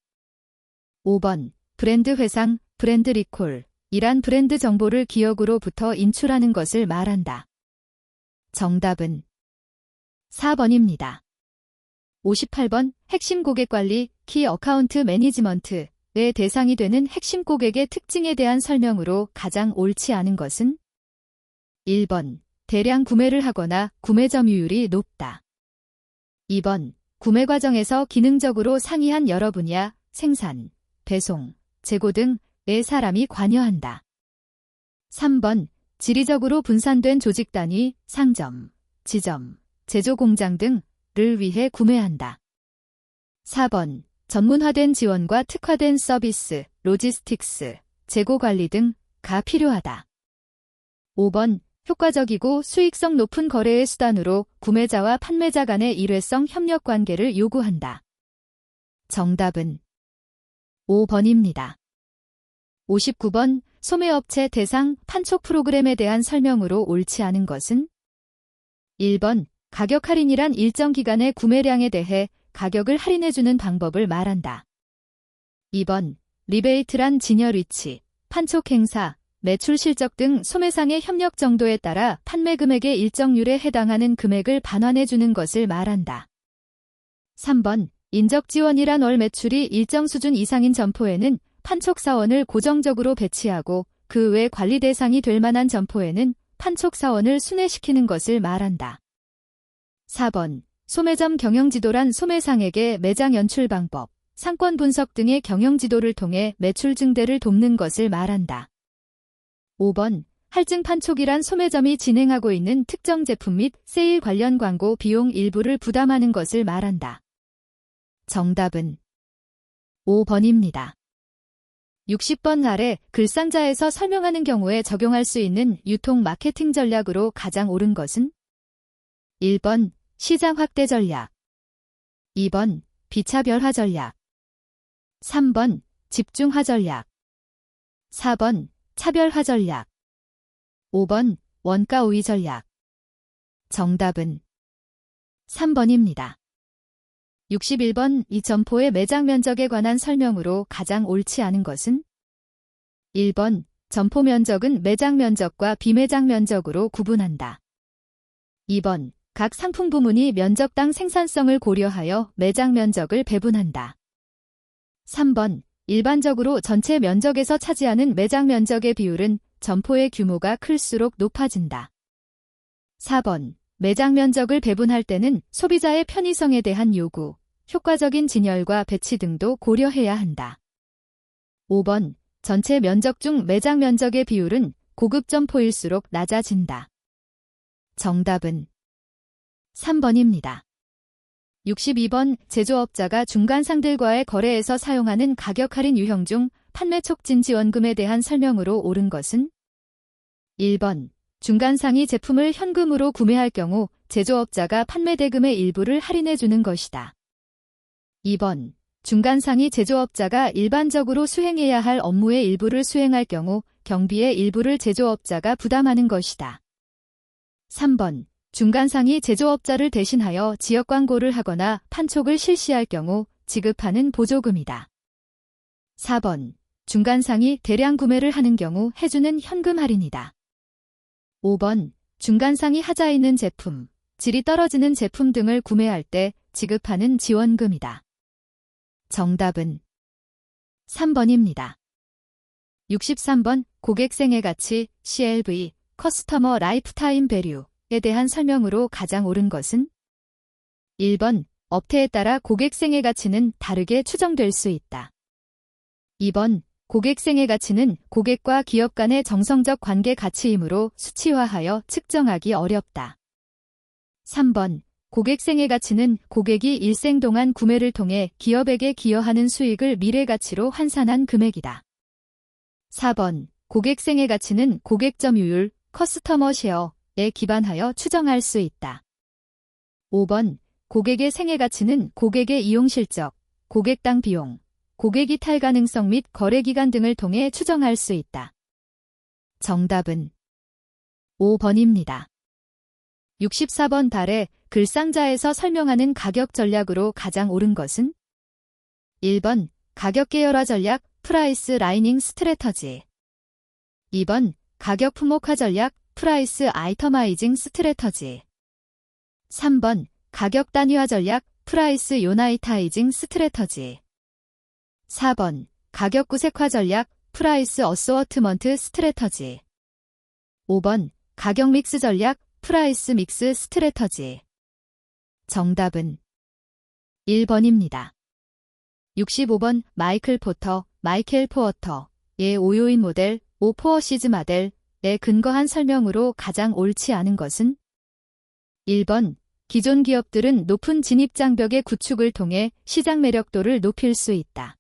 5번, 브랜드 회상, 브랜드 리콜, 이란 브랜드 정보를 기업으로부터 인출하는 것을 말한다. 정답은 4번입니다. 58번 핵심 고객 관리, 키 어카운트 매니지먼트의 대상이 되는 핵심 고객의 특징에 대한 설명으로 가장 옳지 않은 것은 1번 대량 구매를 하거나 구매 점유율이 높다. 2번 구매 과정에서 기능적으로 상이한 여러 분야, 생산, 배송, 재고 등의 사람이 관여한다. 3번 지리적으로 분산된 조직 단위, 상점, 지점, 제조 공장 등을 위해 구매한다. 4번 전문화된 지원과 특화된 서비스, 로지스틱스, 재고 관리 등가 필요하다. 5번 효과적이고 수익성 높은 거래의 수단으로 구매자와 판매자 간의 일회성 협력 관계를 요구한다. 정답은 5번입니다. 59번 소매업체 대상 판촉 프로그램에 대한 설명으로 옳지 않은 것은 1번 가격 할인이란 일정 기간의 구매량에 대해 가격을 할인해주는 방법을 말한다. 2번 리베이트란 진열 위치, 판촉 행사, 매출 실적 등 소매상의 협력 정도에 따라 판매 금액의 일정률에 해당하는 금액을 반환해주는 것을 말한다. 3번 인적 지원이란 월 매출이 일정 수준 이상인 점포에는 판촉 사원을 고정적으로 배치하고 그 외 관리 대상이 될 만한 점포에는 판촉 사원을 순회시키는 것을 말한다. 4번 소매점 경영지도란 소매상에게 매장 연출 방법, 상권 분석 등의 경영지도를 통해 매출 증대를 돕는 것을 말한다. 5번 할증 판촉이란 소매점이 진행하고 있는 특정 제품 및 세일 관련 광고 비용 일부를 부담하는 것을 말한다. 정답은 5번입니다. 60번 아래 글상자에서 설명하는 경우에 적용할 수 있는 유통 마케팅 전략으로 가장 옳은 것은 1번 시장 확대 전략, 2번 비차별화 전략, 3번 집중화 전략, 4번 차별화 전략, 5번 원가 우위 전략. 정답은 3번입니다. 61번 이 점포의 매장 면적에 관한 설명으로 가장 옳지 않은 것은 1번 점포 면적은 매장 면적과 비매장 면적으로 구분한다. 2번 각 상품 부문이 면적당 생산성을 고려하여 매장 면적을 배분한다. 3번 일반적으로 전체 면적에서 차지하는 매장 면적의 비율은 점포의 규모가 클수록 높아진다. 4번 매장 면적을 배분할 때는 소비자의 편의성에 대한 요구, 효과적인 진열과 배치 등도 고려해야 한다. 5번 전체 면적 중 매장 면적의 비율은 고급 점포일수록 낮아진다. 정답은 3번입니다. 62번 제조업자가 중간상들과의 거래에서 사용하는 가격 할인 유형 중 판매 촉진 지원금에 대한 설명으로 옳은 것은 1번 중간상이 제품을 현금으로 구매할 경우 제조업자가 판매 대금의 일부를 할인해주는 것이다. 2번 중간상이 제조업자가 일반적으로 수행해야 할 업무의 일부를 수행할 경우 경비의 일부를 제조업자가 부담하는 것이다. 3번 중간상이 제조업자를 대신하여 지역 광고를 하거나 판촉을 실시할 경우 지급하는 보조금이다. 4번 중간상이 대량 구매를 하는 경우 해주는 현금 할인이다. 5번 중간상이 하자 있는 제품, 질이 떨어지는 제품 등을 구매할 때 지급하는 지원금이다. 정답은 3번입니다. 63번 고객생애 가치 CLV, 커스터머 라이프타임 밸류에 대한 설명으로 가장 옳은 것은 1번 업태에 따라 고객생애 가치는 다르게 추정될 수 있다. 2번 고객생애 가치는 고객과 기업 간의 정성적 관계 가치이므로 수치화하여 측정하기 어렵다. 3번 고객생애 가치는 고객이 일생 동안 구매를 통해 기업에게 기여하는 수익을 미래 가치로 환산한 금액이다. 4번 고객생애 가치는 고객 점유율, 커스터머 쉐어에 기반하여 추정할 수 있다. 5번 고객의 생애 가치는 고객의 이용 실적, 고객당 비용, 고객 이탈 가능성 및 거래 기간 등을 통해 추정할 수 있다. 정답은 5번입니다. 64번 달에 글상자에서 설명하는 가격 전략으로 가장 옳은 것은 1번 가격 계열화 전략, 프라이스 라이닝 스트래터지. 2번, 가격 품목화 전략, 프라이스 아이터마이징 스트래터지. 3번, 가격 단위화 전략, 프라이스 요나이타이징 스트래터지. 4번, 가격 구색화 전략, 프라이스 어소어트먼트 스트래터지. 5번, 가격 믹스 전략, 프라이스 믹스 스트래터지. 정답은 1번입니다. 65번 마이클 포어터의 오요인 모델, 오포어시즈 모델에 근거한 설명으로 가장 옳지 않은 것은? 1번, 기존 기업들은 높은 진입 장벽의 구축을 통해 시장 매력도를 높일 수 있다.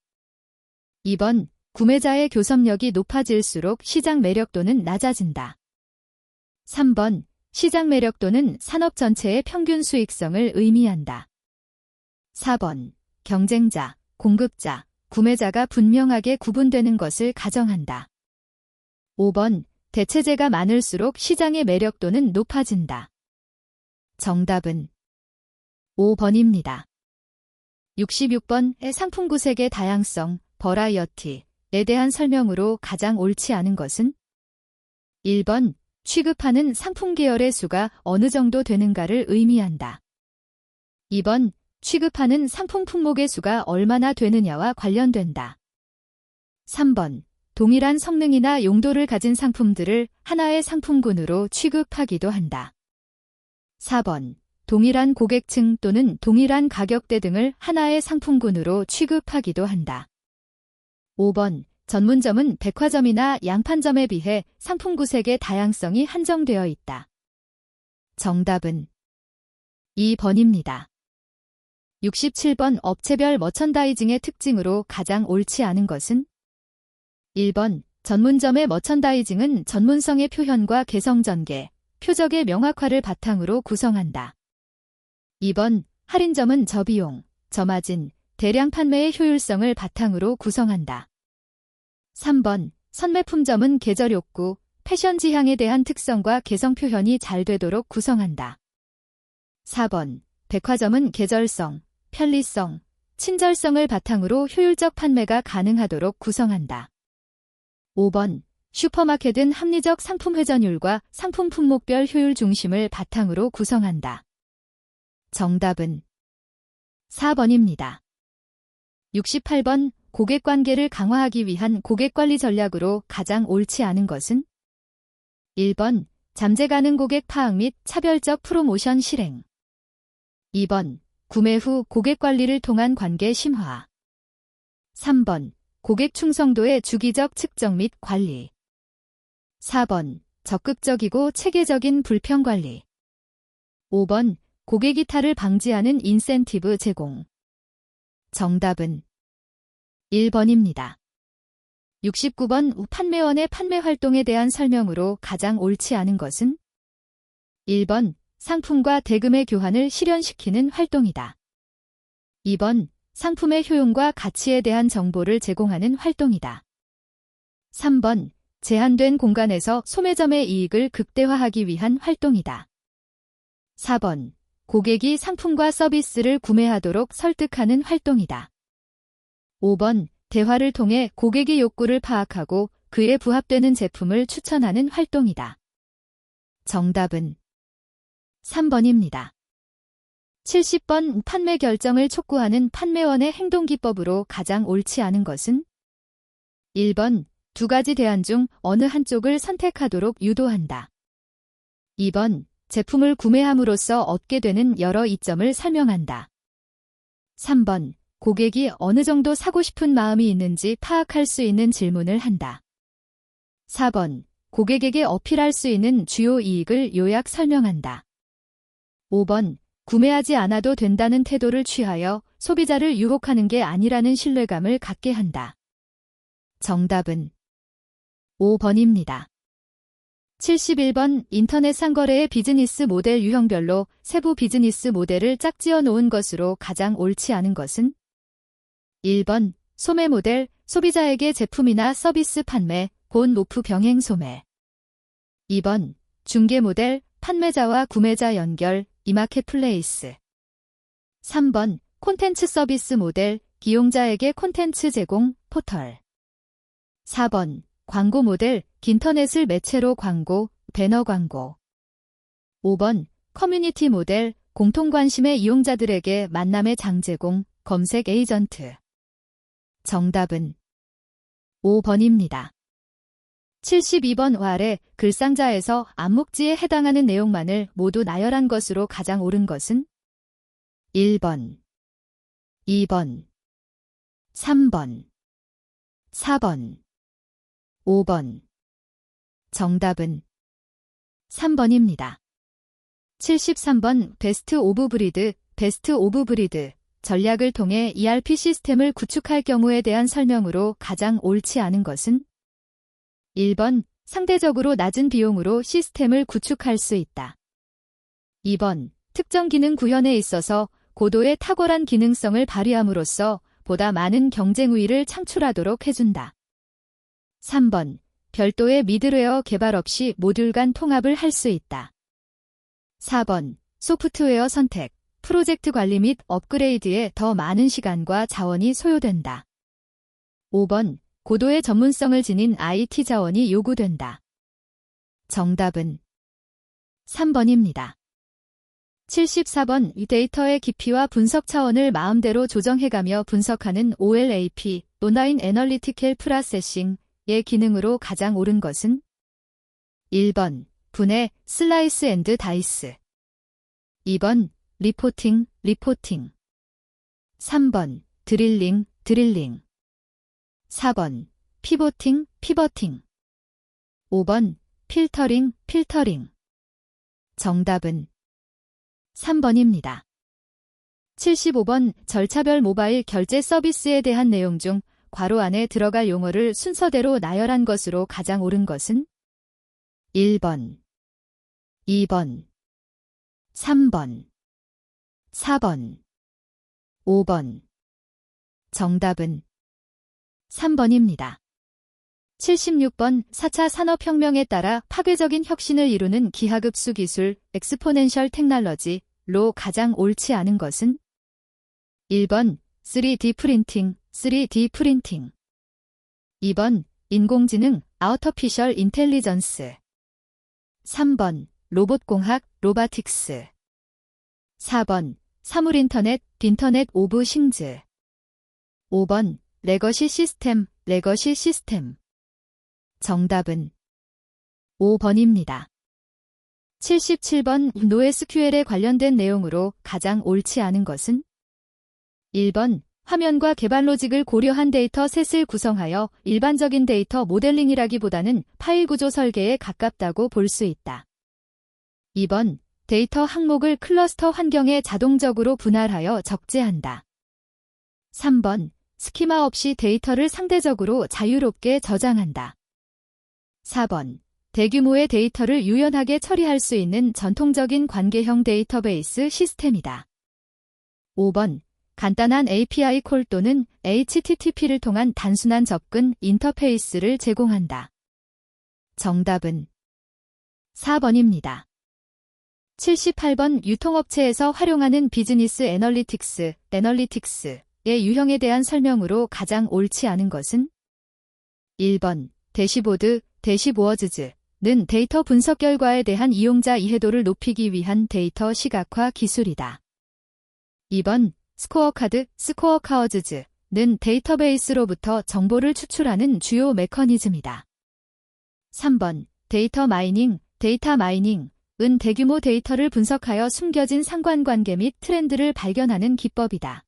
2번, 구매자의 교섭력이 높아질수록 시장 매력도는 낮아진다. 3번, 시장 매력도는 산업 전체의 평균 수익성을 의미한다. 4번, 경쟁자, 공급자, 구매자가 분명하게 구분되는 것을 가정한다. 5번, 대체재가 많을수록 시장의 매력도는 높아진다. 정답은 5번입니다. 66번의 상품 구색의 다양성, 버라이어티에 대한 설명으로 가장 옳지 않은 것은? 1번, 취급하는 상품 계열의 수가 어느 정도 되는가를 의미한다. 2번, 취급하는 상품 품목의 수가 얼마나 되느냐와 관련된다. 3번, 동일한 성능이나 용도를 가진 상품들을 하나의 상품군으로 취급하기도 한다. 4번, 동일한 고객층 또는 동일한 가격대 등을 하나의 상품군으로 취급하기도 한다. 5번, 전문점은 백화점이나 양판점에 비해 상품 구색의 다양성이 한정되어 있다. 정답은 2번입니다. 67번 업체별 머천다이징의 특징으로 가장 옳지 않은 것은? 1번, 전문점의 머천다이징은 전문성의 표현과 개성 전개, 표적의 명확화를 바탕으로 구성한다. 2번, 할인점은 저비용, 저마진, 대량 판매의 효율성을 바탕으로 구성한다. 3번, 선매품점은 계절 욕구, 패션 지향에 대한 특성과 개성 표현이 잘 되도록 구성한다. 4번, 백화점은 계절성, 편리성, 친절성을 바탕으로 효율적 판매가 가능하도록 구성한다. 5번, 슈퍼마켓은 합리적 상품 회전율과 상품 품목별 효율 중심을 바탕으로 구성한다. 정답은 4번입니다. 68번, 고객관계를 강화하기 위한 고객관리 전략으로 가장 옳지 않은 것은? 1번, 잠재 가능 고객 파악 및 차별적 프로모션 실행. 2번, 구매 후 고객관리를 통한 관계 심화. 3번, 고객 충성도의 주기적 측정 및 관리. 4번, 적극적이고 체계적인 불평관리. 5번, 고객 이탈을 방지하는 인센티브 제공. 정답은 1번입니다. 69번 판매원의 판매 활동에 대한 설명으로 가장 옳지 않은 것은? 1번, 상품과 대금의 교환을 실현시키는 활동이다. 2번, 상품의 효용과 가치에 대한 정보를 제공하는 활동이다. 3번, 제한된 공간에서 소매점의 이익을 극대화하기 위한 활동이다. 4번, 고객이 상품과 서비스를 구매하도록 설득하는 활동이다. 5번, 대화를 통해 고객의 욕구를 파악하고 그에 부합되는 제품을 추천하는 활동이다. 정답은 3번입니다. 70번 판매 결정을 촉구하는 판매원의 행동기법으로 가장 옳지 않은 것은? 1번, 두 가지 대안 중 어느 한쪽을 선택하도록 유도한다. 2번, 제품을 구매함으로써 얻게 되는 여러 이점을 설명한다. 3번, 고객이 어느 정도 사고 싶은 마음이 있는지 파악할 수 있는 질문을 한다. 4번, 고객에게 어필할 수 있는 주요 이익을 요약 설명한다. 5번, 구매하지 않아도 된다는 태도를 취하여 소비자를 유혹하는 게 아니라는 신뢰감을 갖게 한다. 정답은 5번입니다. 71번 인터넷 상거래의 비즈니스 모델 유형별로 세부 비즈니스 모델을 짝지어 놓은 것으로 가장 옳지 않은 것은? 1번, 소매 모델, 소비자에게 제품이나 서비스 판매, 본 오프 병행 소매. 2번, 중개 모델, 판매자와 구매자 연결, 이마켓플레이스. 3번, 콘텐츠 서비스 모델, 이용자에게 콘텐츠 제공, 포털. 4번 광고 모델, 인터넷을 매체로 광고, 배너 광고. 5번 커뮤니티 모델, 공통 관심의 이용자들에게 만남의 장 제공, 검색 에이전트. 정답은 5번입니다. 72번 아래 글상자에서 암묵지에 해당하는 내용만을 모두 나열한 것으로 가장 옳은 것은 1번, 2번, 3번, 4번, 5번. 정답은 3번입니다. 73번 베스트 오브 브리드, 베스트 오브 브리드. 전략을 통해 ERP 시스템을 구축할 경우에 대한 설명으로 가장 옳지 않은 것은 1번 상대적으로 낮은 비용으로 시스템을 구축할 수 있다. 2번 특정 기능 구현에 있어서 고도의 탁월한 기능성을 발휘함으로써 보다 많은 경쟁 우위를 창출하도록 해준다. 3번 별도의 미들웨어 개발 없이 모듈 간 통합을 할 수 있다. 4번 소프트웨어 선택, 프로젝트 관리 및 업그레이드에 더 많은 시간과 자원이 소요된다. 5번 고도의 전문성을 지닌 IT 자원이 요구된다. 정답은 3번입니다. 74번 데이터의 깊이와 분석 차원을 마음대로 조정해가며 분석하는 OLAP, 온라인 애널리티컬 프로세싱의 기능으로 가장 옳은 것은 1번 분해, 슬라이스 앤드 다이스. 2번 리포팅, 리포팅. 3번 드릴링, 드릴링. 4번 피보팅, 피버팅. 5번 필터링, 필터링. 정답은 3번입니다. 75번 절차별 모바일 결제 서비스에 대한 내용 중 괄호 안에 들어갈 용어를 순서대로 나열한 것으로 가장 옳은 것은 1번, 2번, 3번, 4번, 5번. 정답은 3번입니다. 76번 4차 산업혁명에 따라 파괴적인 혁신을 이루는 기하급수 기술, 엑스포넨셜 테크놀로지로 가장 옳지 않은 것은 1번 3D 프린팅, 3D 프린팅. 2번 인공지능, 아우터피셜 인텔리전스. 3번 로봇공학, 로바틱스. 4번 사물인터넷, 인터넷 오브 싱즈. 5번 레거시 시스템, 레거시 시스템. 정답은 5번입니다. 77번 NoSQL에 관련된 내용으로 가장 옳지 않은 것은 1번 화면과 개발 로직을 고려한 데이터 셋을 구성하여 일반적인 데이터 모델링이라기보다는 파일 구조 설계에 가깝다고 볼 수 있다. 2번 데이터 항목을 클러스터 환경에 자동적으로 분할하여 적재한다. 3번 스키마 없이 데이터를 상대적으로 자유롭게 저장한다. 4번 대규모의 데이터를 유연하게 처리할 수 있는 전통적인 관계형 데이터베이스 시스템이다. 5번 간단한 API 콜 또는 HTTP를 통한 단순한 접근 인터페이스를 제공한다. 정답은 4번입니다. 78번 유통업체에서 활용하는 비즈니스 애널리틱스의 유형에 대한 설명으로 가장 옳지 않은 것은 1번 대시보드, 대시보어즈는 데이터 분석 결과에 대한 이용자 이해도를 높이기 위한 데이터 시각화 기술이다. 2번 스코어카드, 스코어카워즈는 데이터베이스로부터 정보를 추출하는 주요 메커니즘이다. 3번 데이터 마이닝, 데이터 마이닝은 대규모 데이터를 분석하여 숨겨진 상관관계 및 트렌드를 발견하는 기법이다.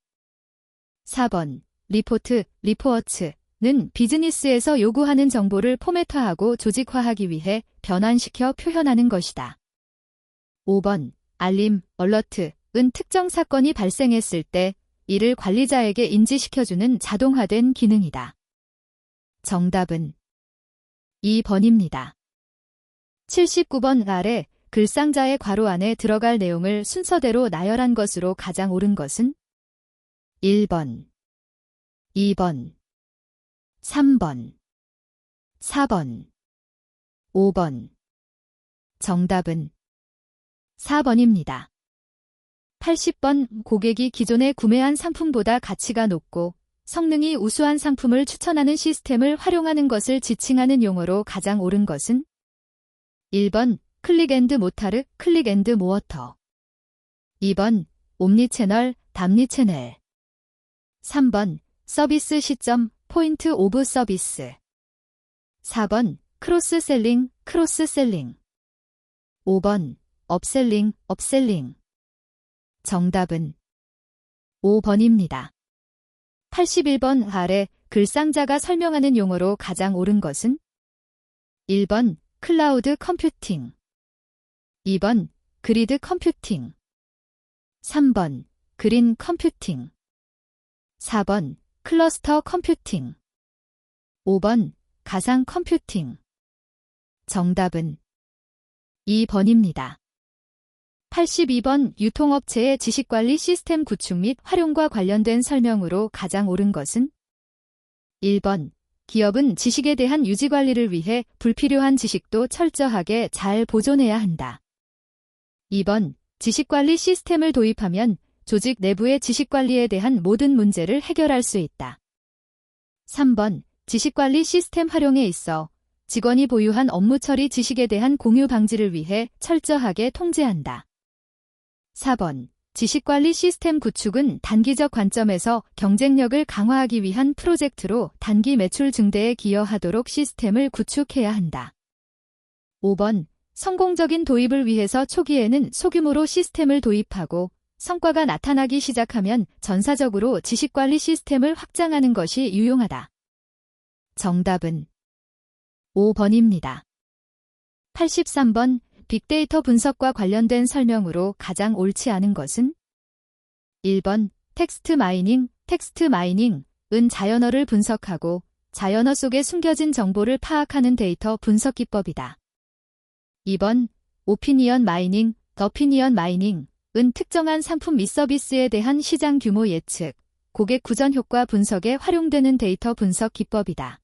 4번 리포트, 리포어츠는 비즈니스에서 요구하는 정보를 포맷화하고 조직화하기 위해 변환시켜 표현하는 것이다. 5번 알림, 얼러트는 특정 사건이 발생했을 때 이를 관리자에게 인지시켜주는 자동화된 기능이다. 정답은 2번입니다. 79번 아래 글상자의 괄호 안에 들어갈 내용을 순서대로 나열한 것으로 가장 옳은 것은 1번, 2번, 3번, 4번, 5번. 정답은 4번입니다. 80번 고객이 기존에 구매한 상품보다 가치가 높고 성능이 우수한 상품을 추천하는 시스템을 활용하는 것을 지칭하는 용어로 가장 옳은 것은 1번 클릭앤모타르, 클릭앤모어터 2번 옴니채널, 담니채널 3번 서비스 시점, 포인트 오브 서비스 4번 크로스셀링, 크로스셀링 5번 업셀링, 업셀링 정답은 5번입니다. 81번 아래 글상자가 설명하는 용어로 가장 옳은 것은 1번 클라우드 컴퓨팅 2번 그리드 컴퓨팅 3번 그린 컴퓨팅 4번 클러스터 컴퓨팅 5번 가상 컴퓨팅 정답은 2번입니다. 82번 유통업체의 지식관리 시스템 구축 및 활용과 관련된 설명으로 가장 옳은 것은 1번 기업은 지식에 대한 유지관리를 위해 불필요한 지식도 철저하게 잘 보존해야 한다. 2번 지식관리 시스템을 도입하면 조직 내부의 지식관리에 대한 모든 문제를 해결할 수 있다. 3번 지식관리 시스템 활용에 있어 직원이 보유한 업무 처리 지식에 대한 공유 방지를 위해 철저하게 통제한다. 4번 지식관리 시스템 구축은 단기적 관점에서 경쟁력을 강화하기 위한 프로젝트로 단기 매출 증대에 기여하도록 시스템을 구축해야 한다. 5번 성공적인 도입을 위해서 초기에는 소규모로 시스템을 도입하고 성과가 나타나기 시작하면 전사적으로 지식관리 시스템을 확장하는 것이 유용하다. 정답은 5번입니다. 83번 빅데이터 분석과 관련된 설명으로 가장 옳지 않은 것은 1번 텍스트 마이닝, 텍스트 마이닝은 자연어를 분석하고 자연어 속에 숨겨진 정보를 파악하는 데이터 분석 기법이다. 2번 오피니언 마이닝, 어피니언 마이닝은 특정한 상품 및 서비스에 대한 시장 규모 예측, 고객 구전 효과 분석에 활용되는 데이터 분석 기법이다.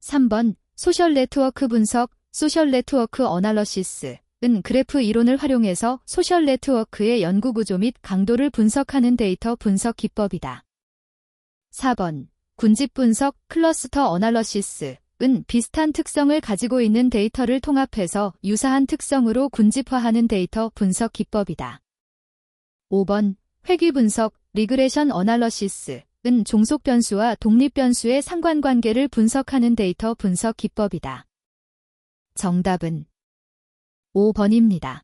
3번 소셜 네트워크 분석, 소셜 네트워크 어널러시스는 그래프 이론을 활용해서 소셜 네트워크의 연구 구조 및 강도를 분석하는 데이터 분석 기법이다. 4번 군집 분석, 클러스터 어널러시스는 비슷한 특성을 가지고 있는 데이터를 통합해서 유사한 특성으로 군집화하는 데이터 분석 기법이다. 5번 회귀 분석, 리그레션 어널러시스는 종속 변수와 독립 변수의 상관관계를 분석하는 데이터 분석 기법이다. 정답은 5번입니다.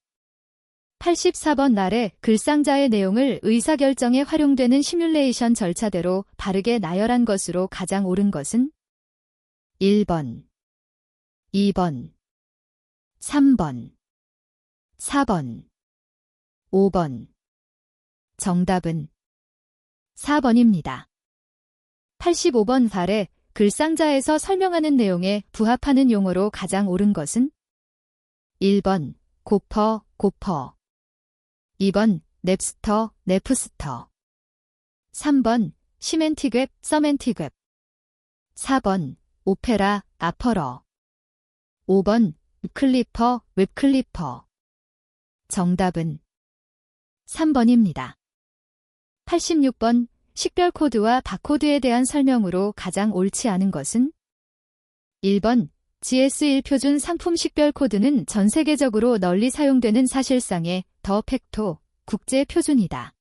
84번 아래 글상자의 내용을 의사결정에 활용되는 시뮬레이션 절차대로 바르게 나열한 것으로 가장 옳은 것은 1번, 2번, 3번, 4번, 5번. 정답은 4번입니다. 85번 아래 글상자에서 설명하는 내용에 부합하는 용어로 가장 옳은 것은 1번 고퍼, 고퍼 2번 넵스터, 넵스터 3번 시멘틱웹, 서멘틱웹 4번 오페라, 아퍼러 5번 웹클리퍼, 웹클리퍼 정답은 3번입니다. 86번 식별 코드와 바코드에 대한 설명으로 가장 옳지 않은 것은 1번 GS1 표준 상품 식별 코드는 전 세계적으로 널리 사용되는 사실상의 더 팩토 국제 표준이다.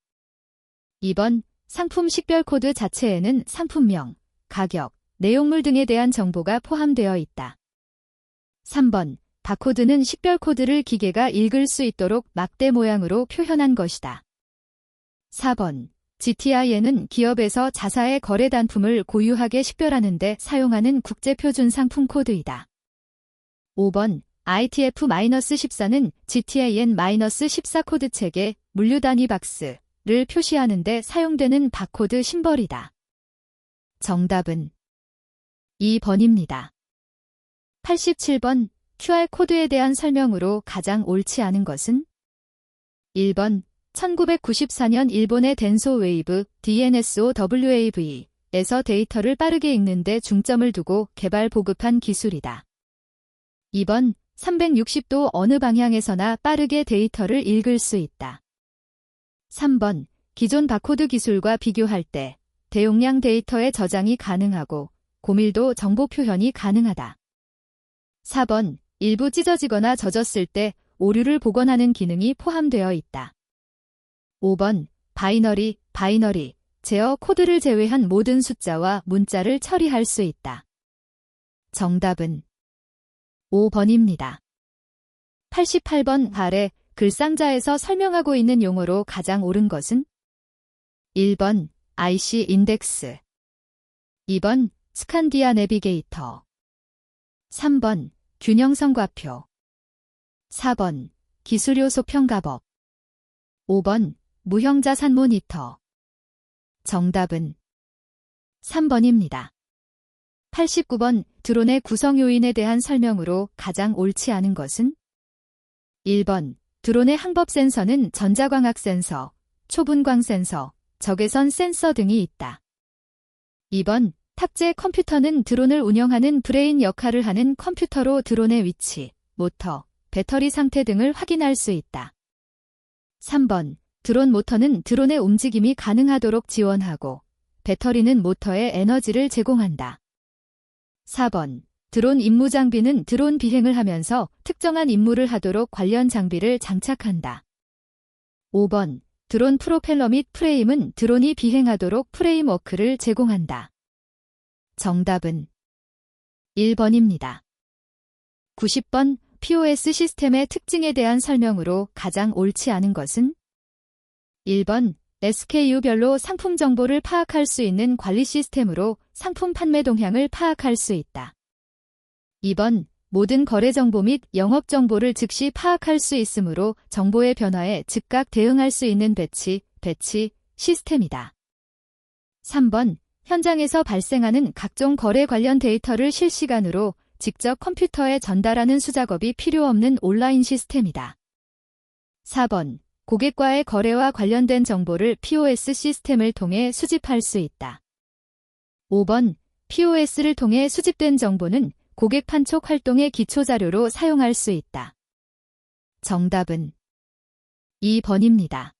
2번 상품 식별 코드 자체에는 상품명, 가격, 내용물 등에 대한 정보가 포함되어 있다. 3번 바코드는 식별 코드를 기계가 읽을 수 있도록 막대 모양으로 표현한 것이다. 4번 GTIN은 기업에서 자사의 거래 단품을 고유하게 식별하는 데 사용하는 국제표준 상품 코드이다. 5번 ITF-14는 GTIN-14 코드 체계 물류 단위 박스를 표시하는 데 사용되는 바코드 심벌이다. 정답은 2번입니다. 87번 QR코드에 대한 설명으로 가장 옳지 않은 것은 1번 1994년 일본의 덴소 웨이브 DNSOWAV에서 데이터를 빠르게 읽는 데 중점을 두고 개발 보급한 기술이다. 2번 360도 어느 방향에서나 빠르게 데이터를 읽을 수 있다. 3번 기존 바코드 기술과 비교할 때 대용량 데이터의 저장이 가능하고 고밀도 정보 표현이 가능하다. 4번, 일부 찢어지거나 젖었을 때 오류를 복원하는 기능이 포함되어 있다. 5번, 바이너리, 제어 코드를 제외한 모든 숫자와 문자를 처리할 수 있다. 정답은 5번입니다. 88번 아래 글상자에서 설명하고 있는 용어로 가장 옳은 것은? 1번, IC 인덱스. 2번, 스칸디아 내비게이터. 3번, 균형성 과표. 4번, 기술요소 평가법. 5번, 무형자산 모니터. 정답은 3번입니다. 89번, 드론의 구성 요인에 대한 설명으로 가장 옳지 않은 것은? 1번, 드론의 항법 센서는 전자광학 센서, 초분광 센서, 적외선 센서 등이 있다. 2번, 탑재 컴퓨터는 드론을 운영하는 브레인 역할을 하는 컴퓨터로 드론의 위치, 모터, 배터리 상태 등을 확인할 수 있다. 3번, 드론 모터는 드론의 움직임이 가능하도록 지원하고 배터리는 모터에 에너지를 제공한다. 4번, 드론 임무 장비는 드론 비행을 하면서 특정한 임무를 하도록 관련 장비를 장착한다. 5번, 드론 프로펠러 및 프레임은 드론이 비행하도록 프레임워크를 제공한다. 정답은 1번입니다. 90번, POS 시스템의 특징에 대한 설명으로 가장 옳지 않은 것은? 1번, SKU별로 상품 정보를 파악할 수 있는 관리 시스템으로 상품 판매 동향을 파악할 수 있다. 2번, 모든 거래 정보 및 영업 정보를 즉시 파악할 수 있으므로 정보의 변화에 즉각 대응할 수 있는 배치 시스템이다. 3번, 현장에서 발생하는 각종 거래 관련 데이터를 실시간으로 직접 컴퓨터에 전달하는 수작업이 필요 없는 온라인 시스템이다. 4번, 고객과의 거래와 관련된 정보를 POS 시스템을 통해 수집할 수 있다. 5번, POS를 통해 수집된 정보는 고객 판촉 활동의 기초자료로 사용할 수 있다. 정답은 2번입니다.